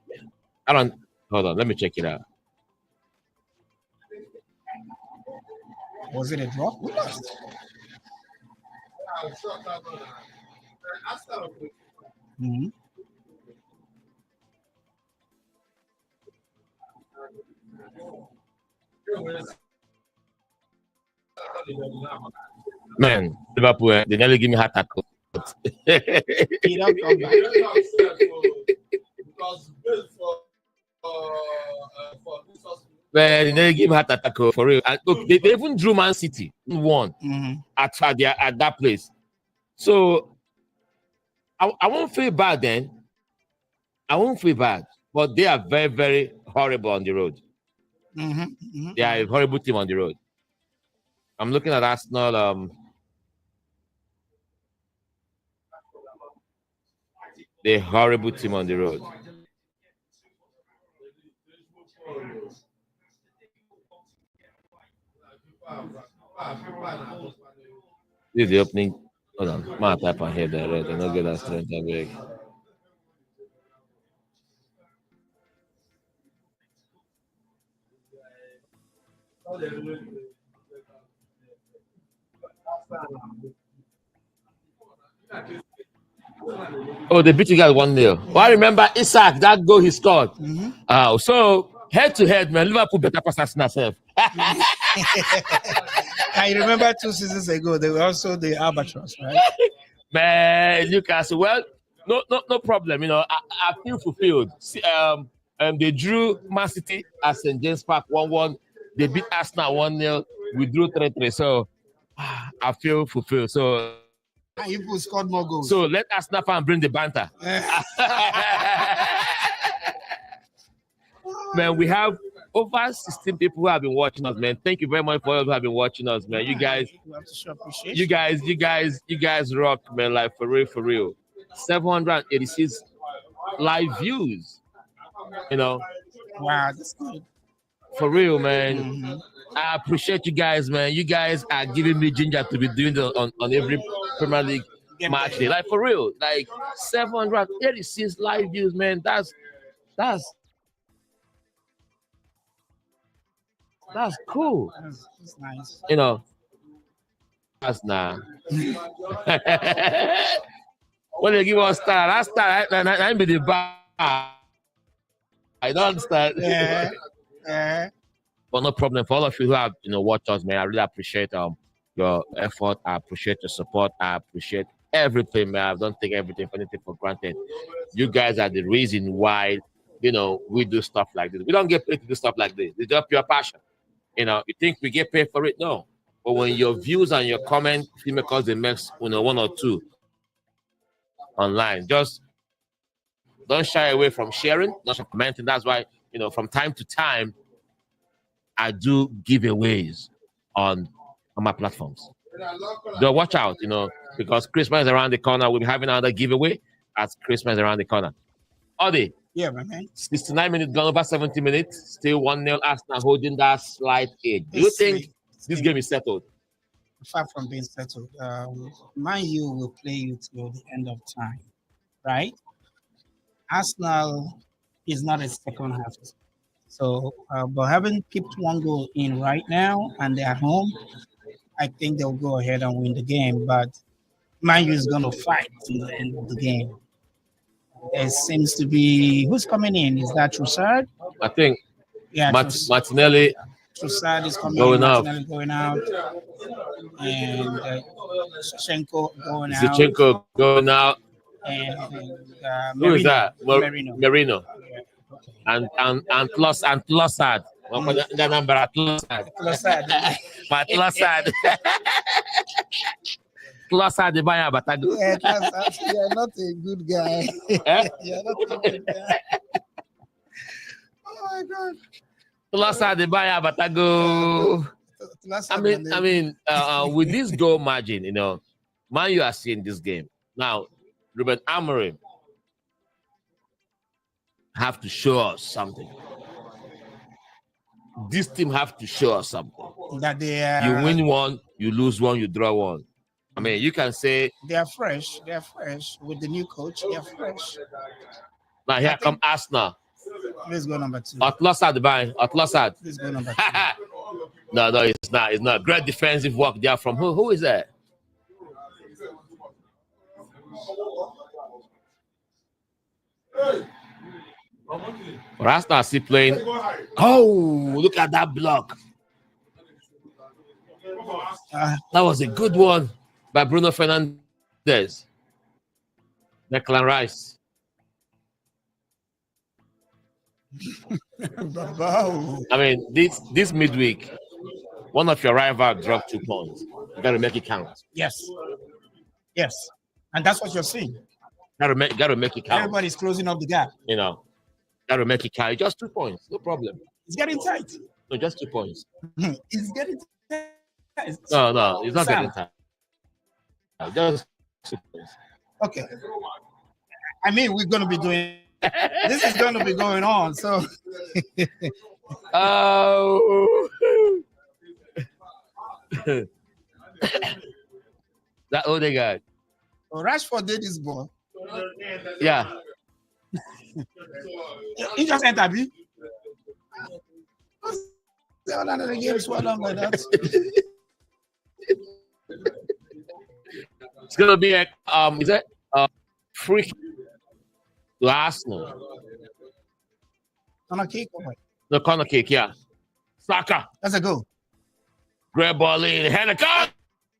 Speaker 4: Yeah. I don't. Hold on. Let me check it out.
Speaker 5: Was it a draw? We lost. Mm-hmm.
Speaker 4: Man, Liverpool, they nearly give me heart attack.
Speaker 5: He don't come back.
Speaker 4: Man, they nearly give me heart attack for real. And look, they even drew Man City, won at that place. So I won't feel bad then. I won't feel bad, but they are very, very horrible on the road. They are a horrible team on the road. I'm looking at Arsenal. The horrible team on the road. This is the opening. Hold on. My type on here direct. I'm not good at strength. I'm big. Oh, they beat you guys 1-0. Well, I remember Isaac, that goal he scored. So head to head, man, Liverpool better pass Arsenal.
Speaker 5: I remember 2 seasons ago, they were also the Albatross, right?
Speaker 4: Man, Newcastle, well, no problem. I feel fulfilled. See, they drew Man City at St. James Park 1-1. They beat Arsenal 1-0. We drew 3-3. So I feel fulfilled. So
Speaker 5: you scored more goals.
Speaker 4: So let Arsenal fan bring the banter. Man, we have over 16 people who have been watching us, man. Thank you very much for all who have been watching us, man. You guys, you guys rock, man. Like for real. 786 live views. You know,
Speaker 5: Wow, that's good.
Speaker 4: for real, man. I appreciate you guys, man. You guys are giving me ginger to be doing on every Premier League match day. Like for real, like 786 live views, man. That's cool.
Speaker 5: That's nice.
Speaker 4: You know, that's nah. When they give us star, that star, I be the bar. I don't understand.
Speaker 5: Yeah.
Speaker 4: But no problem. For all of you who have watched us, man, I really appreciate your effort. I appreciate your support. I appreciate everything, man. I don't take anything for granted. You guys are the reason why we do stuff like this. We don't get paid to do stuff like this. It's just pure passion. You think we get paid for it? No. But when your views and your comments make us the next one or two online, just don't shy away from sharing, not from commenting. That's why from time to time I do giveaways on my platforms. So watch out, because Christmas is around the corner. We'll be having another giveaway as Christmas is around the corner. Ody.
Speaker 5: Yeah, my man.
Speaker 4: 69 minutes gone over 70 minutes. Still 1-0 Arsenal holding that slight edge. Do you think this game is settled?
Speaker 5: Far from being settled. Man U will play you till the end of time, right? Arsenal is not a second half. So, but having kept one goal in right now and they're at home, I think they'll go ahead and win the game. But Man U is going to fight till the end of the game. There seems to be who's coming in? Is that Trossard?
Speaker 4: I think.
Speaker 5: Yeah,
Speaker 4: Martinelli.
Speaker 5: Trossard is coming
Speaker 4: going
Speaker 5: in.
Speaker 4: out.
Speaker 5: Martinelli going out, and Zinchenko going out.
Speaker 4: Zinchenko going out.
Speaker 5: And
Speaker 4: who is that?
Speaker 5: Merino.
Speaker 4: Merino. And Trossard. The number Trossard. Trossard. Trossard the buyer, but I do.
Speaker 5: Yeah, you're not a good guy. You're not a good guy. Oh my God.
Speaker 4: Trossard the buyer, but I go. I mean, with this goal margin, Man U are seeing this game now. Ruben Amorim have to show us something. This team have to show us something.
Speaker 5: That they
Speaker 4: you win one, you lose one, you draw one. I mean, you can say
Speaker 5: they are fresh. They are fresh with the new coach. They are fresh.
Speaker 4: Now here come Arsenal.
Speaker 5: Let's go number 2.
Speaker 4: At Trossard,
Speaker 5: Let's go number 2.
Speaker 4: No, it's not. It's not. Great defensive work there from who? Who is that? But Arsenal still playing. Oh, look at that block. That was a good one by Bruno Fernandes. Declan Rice. I mean, this midweek, one of your rivals dropped 2 points. You got to make it count.
Speaker 5: Yes, and that's what you're seeing.
Speaker 4: Got to make it count.
Speaker 5: Everybody's closing up the gap.
Speaker 4: Got to make it count. Just 2 points, no problem.
Speaker 5: It's getting tight.
Speaker 4: No, just 2 points.
Speaker 5: It's getting tight.
Speaker 4: No, it's not getting tight. Just 2 points.
Speaker 5: Okay. I mean, we're going to be doing. This is going to be going on. So.
Speaker 4: Oh. That Odegaard.
Speaker 5: Oh, Rashford did this ball.
Speaker 4: Yeah.
Speaker 5: He just entered me. Another game swallowed like that.
Speaker 4: It's gonna be a is it free kick to Arsenal?
Speaker 5: Corner kick.
Speaker 4: The corner kick, yeah. Saka.
Speaker 5: That's a goal.
Speaker 4: Great ball in. Hand cut.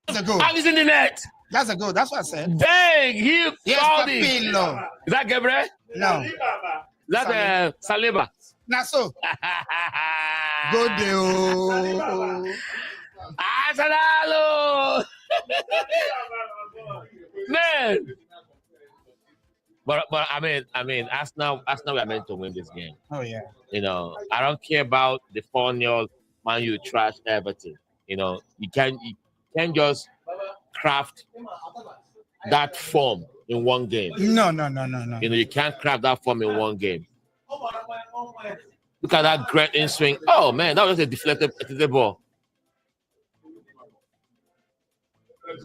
Speaker 5: That's a goal.
Speaker 4: And he's in the net.
Speaker 5: That's a goal. That's what I said.
Speaker 4: Dang, he fouled it.
Speaker 5: Capillo.
Speaker 4: Is that Gabriel?
Speaker 5: No.
Speaker 4: That's Saliba.
Speaker 5: Not so. Go deal.
Speaker 4: Arsenal. Man. But I mean, Arsenal we are meant to win this game.
Speaker 5: Oh yeah.
Speaker 4: I don't care about the 4-0 Man U trash Everton. You can't just craft that form in one game.
Speaker 5: No.
Speaker 4: You can't craft that form in one game. Look at that great in swing. Oh man, that was just a deflected ball.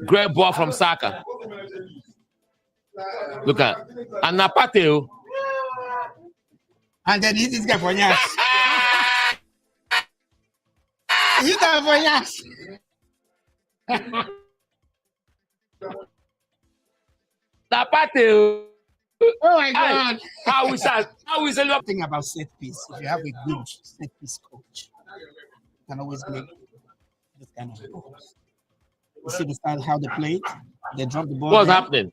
Speaker 4: Great ball from Saka. Look at and Napateo.
Speaker 5: And then hit this guy for Nyas. Hit that for Nyas.
Speaker 4: Napateo.
Speaker 5: Oh my God.
Speaker 4: How is that? How is it?
Speaker 5: Thing about set piece. If you have a good set piece coach, you can always make this kind of goals. You see the style how they play. They drop the ball.
Speaker 4: What's happening?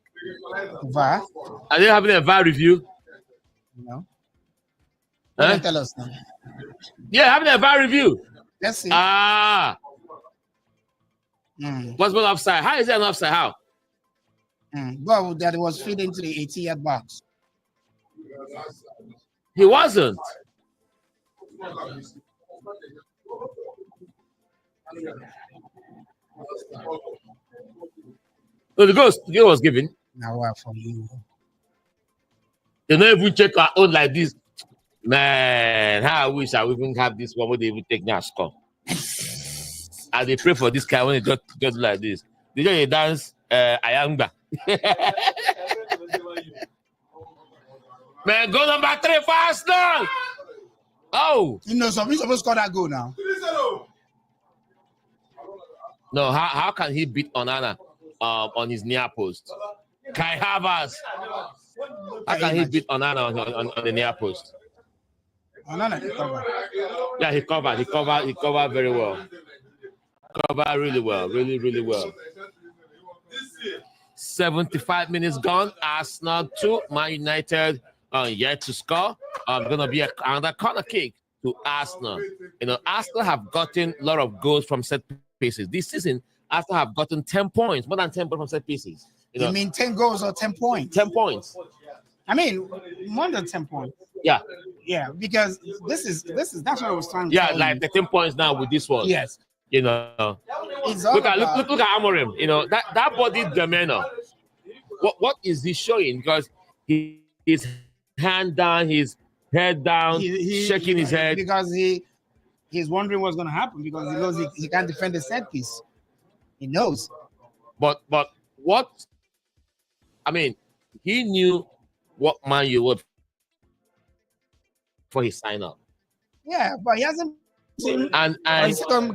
Speaker 5: VAR.
Speaker 4: Are they having a VAR review?
Speaker 5: No.
Speaker 4: Huh?
Speaker 5: Tell us now.
Speaker 4: Yeah, having a VAR review.
Speaker 5: Let's see.
Speaker 4: Ah. What's one offside? How is that an offside? How?
Speaker 5: Well, that was feeding to the 80-yard box.
Speaker 4: He wasn't. So the goal was given.
Speaker 5: Now what for you?
Speaker 4: They don't even check our own like this. Man, how I wish I would even have this one where they even take now score. And they pray for this guy when they just like this. They just dance Ayanga. Man, go number 3 fast now. Oh.
Speaker 5: You know, somebody's supposed to score that goal now.
Speaker 4: No, how can he beat Onana on his near post? Kai Havertz. How can he beat Onana on the near post?
Speaker 5: Onana, he covered.
Speaker 4: Yeah, he covered very well. Covered really well, really well. 75 minutes gone. Arsenal 2, Man United yet to score. Gonna be another corner kick to Arsenal. You know, Arsenal have gotten a lot of goals from set pieces. This season, Arsenal have gotten 10 points, more than 10 points from set pieces.
Speaker 5: You mean 10 goals or 10 points?
Speaker 4: 10 points.
Speaker 5: I mean, more than 10 points.
Speaker 4: Yeah.
Speaker 5: Yeah, because this is that's what I was trying to
Speaker 4: tell like 13 points now with this one.
Speaker 5: Yes.
Speaker 4: You know, look at Amorim. You know, that body demeanor. What is he showing? Because his hand down, his head down, shaking his head.
Speaker 5: Because he's wondering what's going to happen because he knows he can't defend the set piece. He knows.
Speaker 4: But what? I mean, he knew what Man Utd would for his sign up.
Speaker 5: Yeah, but he hasn't.
Speaker 4: And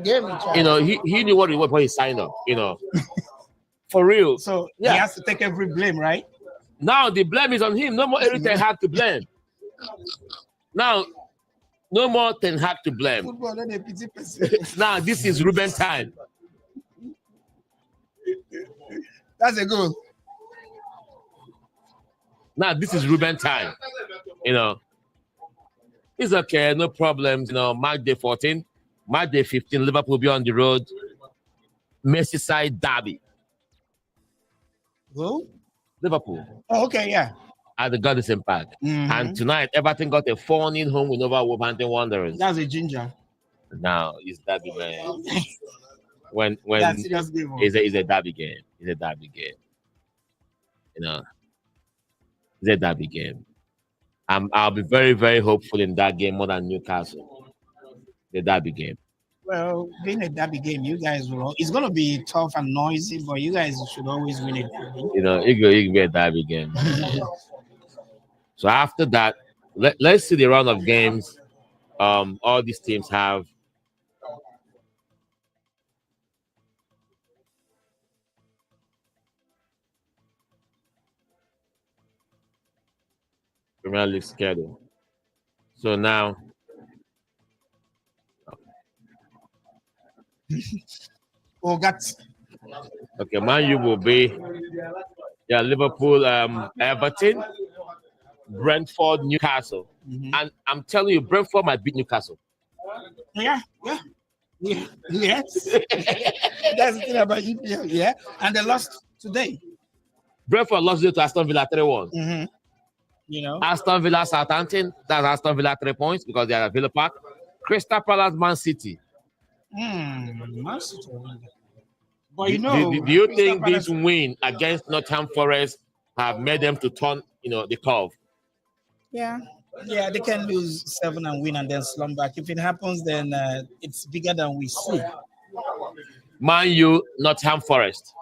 Speaker 5: game,
Speaker 4: you know, he knew what he was for his sign up. You know, for real.
Speaker 5: So he has to take every blame, right?
Speaker 4: Now the blame is on him. No more Eric Ten Hag to blame. Now, no more Ten Hag to blame.
Speaker 5: Football, not a pity person.
Speaker 4: Now this is Ruben time.
Speaker 5: That's a goal.
Speaker 4: Now this is Ruben time. You know, it's okay, no problems. You know, match day 14, match day 15, Liverpool will be on the road. Merseyside derby.
Speaker 5: Who?
Speaker 4: Liverpool.
Speaker 5: Oh, okay, yeah.
Speaker 4: At the Goodison Park. And tonight, Everton got a 4-0 home win over Wolverhampton Wanderers.
Speaker 5: That's a ginger.
Speaker 4: Now it's derby, man. when
Speaker 5: That's serious game.
Speaker 4: It's a derby game. It's a derby game. You know, it's a derby game. I'll be very, very hopeful in that game more than Newcastle. The derby game.
Speaker 5: Well, being a derby game, you guys will. It's going to be tough and noisy, but you guys should always win it.
Speaker 4: You know, it can be a derby game. So after that, let's see the round of games. All these teams have. Premier League schedule. So now.
Speaker 5: Oh, that's
Speaker 4: Okay, Man U will be Liverpool, Everton, Brentford, Newcastle. And I'm telling you, Brentford might beat Newcastle.
Speaker 5: yes. That's the thing about EPL, yeah. And they lost today.
Speaker 4: Brentford lost to Aston Villa 3-1.
Speaker 5: You know,
Speaker 4: Aston Villa, Southampton, that's Aston Villa 3 points because they are at Villa Park. Crystal Palace, Man City.
Speaker 5: Man City. But you know,
Speaker 4: do you think this win against Nottingham Forest have made them to turn, the curve?
Speaker 5: Yeah, Yeah, they can lose 7 and win and then slump back. If it happens, then it's bigger than we see.
Speaker 4: Man U, Nottingham Forest.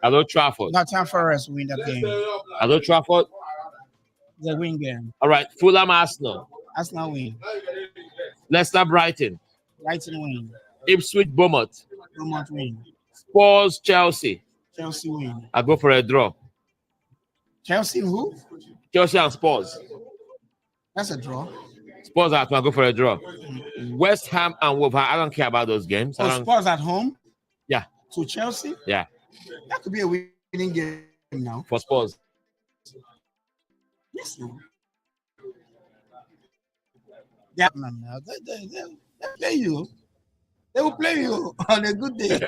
Speaker 4: Hello, Trafford.
Speaker 5: Nottingham Forest win that game.
Speaker 4: Hello, Trafford.
Speaker 5: The win game.
Speaker 4: All right, Fulham, Arsenal.
Speaker 5: Arsenal win.
Speaker 4: Leicester, Brighton.
Speaker 5: Brighton win.
Speaker 4: Ipswich, Bournemouth.
Speaker 5: Bournemouth win.
Speaker 4: Spurs, Chelsea.
Speaker 5: Chelsea win.
Speaker 4: I go for a draw.
Speaker 5: Chelsea who?
Speaker 4: Chelsea and Spurs.
Speaker 5: That's a draw.
Speaker 4: Spurs at home, I go for a draw. West Ham and Wolverhampton. I don't care about those games.
Speaker 5: Oh, Spurs at home?
Speaker 4: Yeah.
Speaker 5: To Chelsea?
Speaker 4: Yeah.
Speaker 5: That could be a winning game now.
Speaker 4: For Spurs.
Speaker 5: Yes, no. Yeah, man. They'll play you. They will play you on a good day.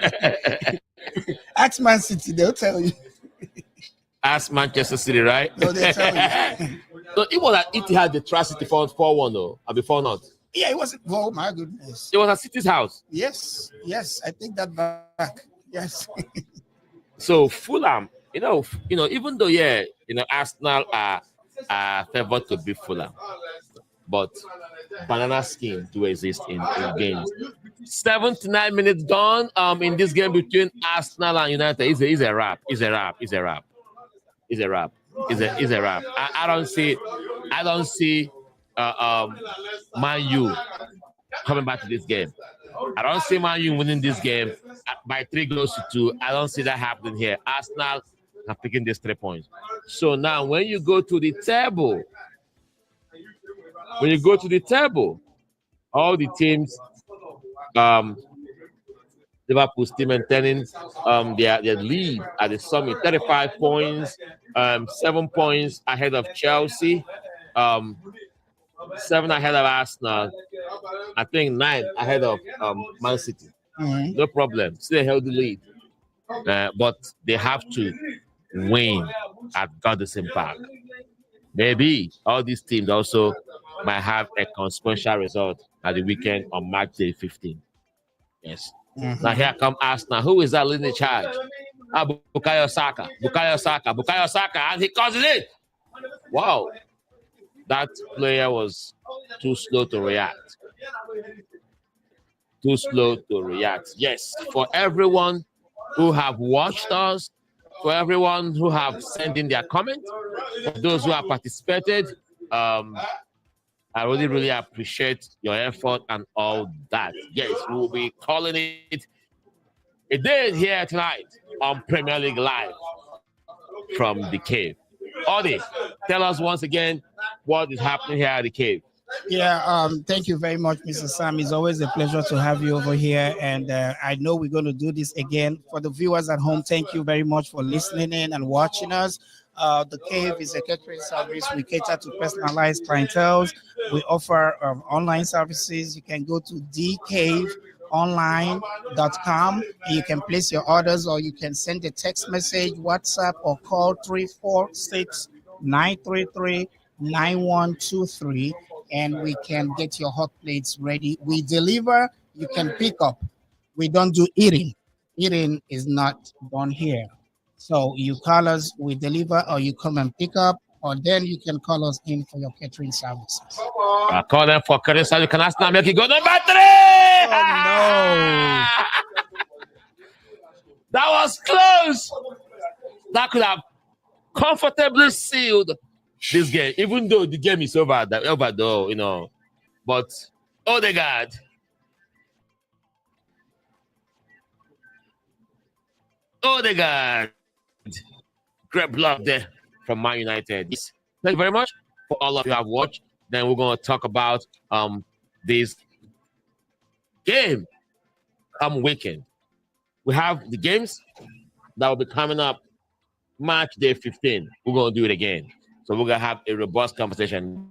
Speaker 5: Ask Man City, they'll tell you.
Speaker 4: Ask Manchester City, right?
Speaker 5: No, they tell you.
Speaker 4: So it was at Etihad the Trust City 4-1 though, or before not.
Speaker 5: Yeah, it was. Oh my goodness.
Speaker 4: It was at City's house.
Speaker 5: Yes, I take that back. Yes.
Speaker 4: So Fulham, even though Arsenal are favored to beat Fulham, but banana skin do exist in games. 79 minutes done. In this game between Arsenal and United, is a wrap. Is a wrap. I don't see Man U coming back to this game. I don't see Man U winning this game by 3-2. I don't see that happening here. Arsenal are picking these 3 points. So now when you go to the table, all the teams, Liverpool still maintaining their lead at the summit, 35 points, 7 points ahead of Chelsea, 7 ahead of Arsenal, I think 9 ahead of Man City.
Speaker 5: Mm-hmm.
Speaker 4: No problem, still a healthy lead, but they have to win at Goodison Park. Maybe all these teams also might have a consequential result at the weekend on March day 15. Yes. Mm-hmm. Now here come Arsenal. Who is that leading the charge? Bukayo Saka, and he calls it in. Wow. That player was too slow to react. Yes, for everyone who have watched us, for everyone who have sent in their comment, for those who have participated, I really, really appreciate your effort and all that. Yes, we will be calling it a day here tonight on Premier League Live from the Cave. Ody, tell us once again what is happening here at the Cave.
Speaker 5: Yeah, thank you very much, Mr. Sam. It's always a pleasure to have you over here. And I know we're going to do this again. For the viewers at home, thank you very much for listening in and watching us. The Cave is a catering service. We cater to personalized clientele. We offer online services. You can go to dcaveonline.com and you can place your orders, or you can send a text message, WhatsApp, or call 346-933-9123, and we can get your hot plates ready. We deliver, you can pick up. We don't do eating. Eating is not done here. So you call us, we deliver, or you come and pick up, or then you can call us in for your catering services.
Speaker 4: Call them for catering service. You can ask now, make it go number 3.
Speaker 5: Oh, no.
Speaker 4: That was close. That could have comfortably sealed this game, even though the game is over though, But Odegaard. Great block there from Man United. Thank you very much for all of you who have watched. Then we're going to talk about this game come weekend. We have the games that will be coming up March day 15. We're going to do it again. So we're going to have a robust conversation.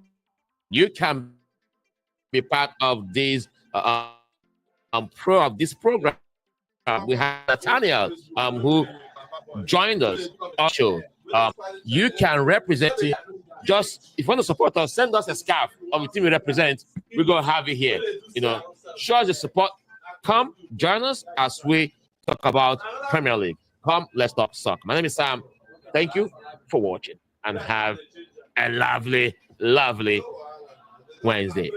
Speaker 4: You can be part of this this program. We have Nathaniel who joined us also. You can represent it. Just if you want to support us, send us a scarf of the team we represent. We're going to have it here. Show us the support. Come join us as we talk about Premier League. Come, let's talk soccer. My name is Sam. Thank you for watching and have a lovely lovely Wednesday.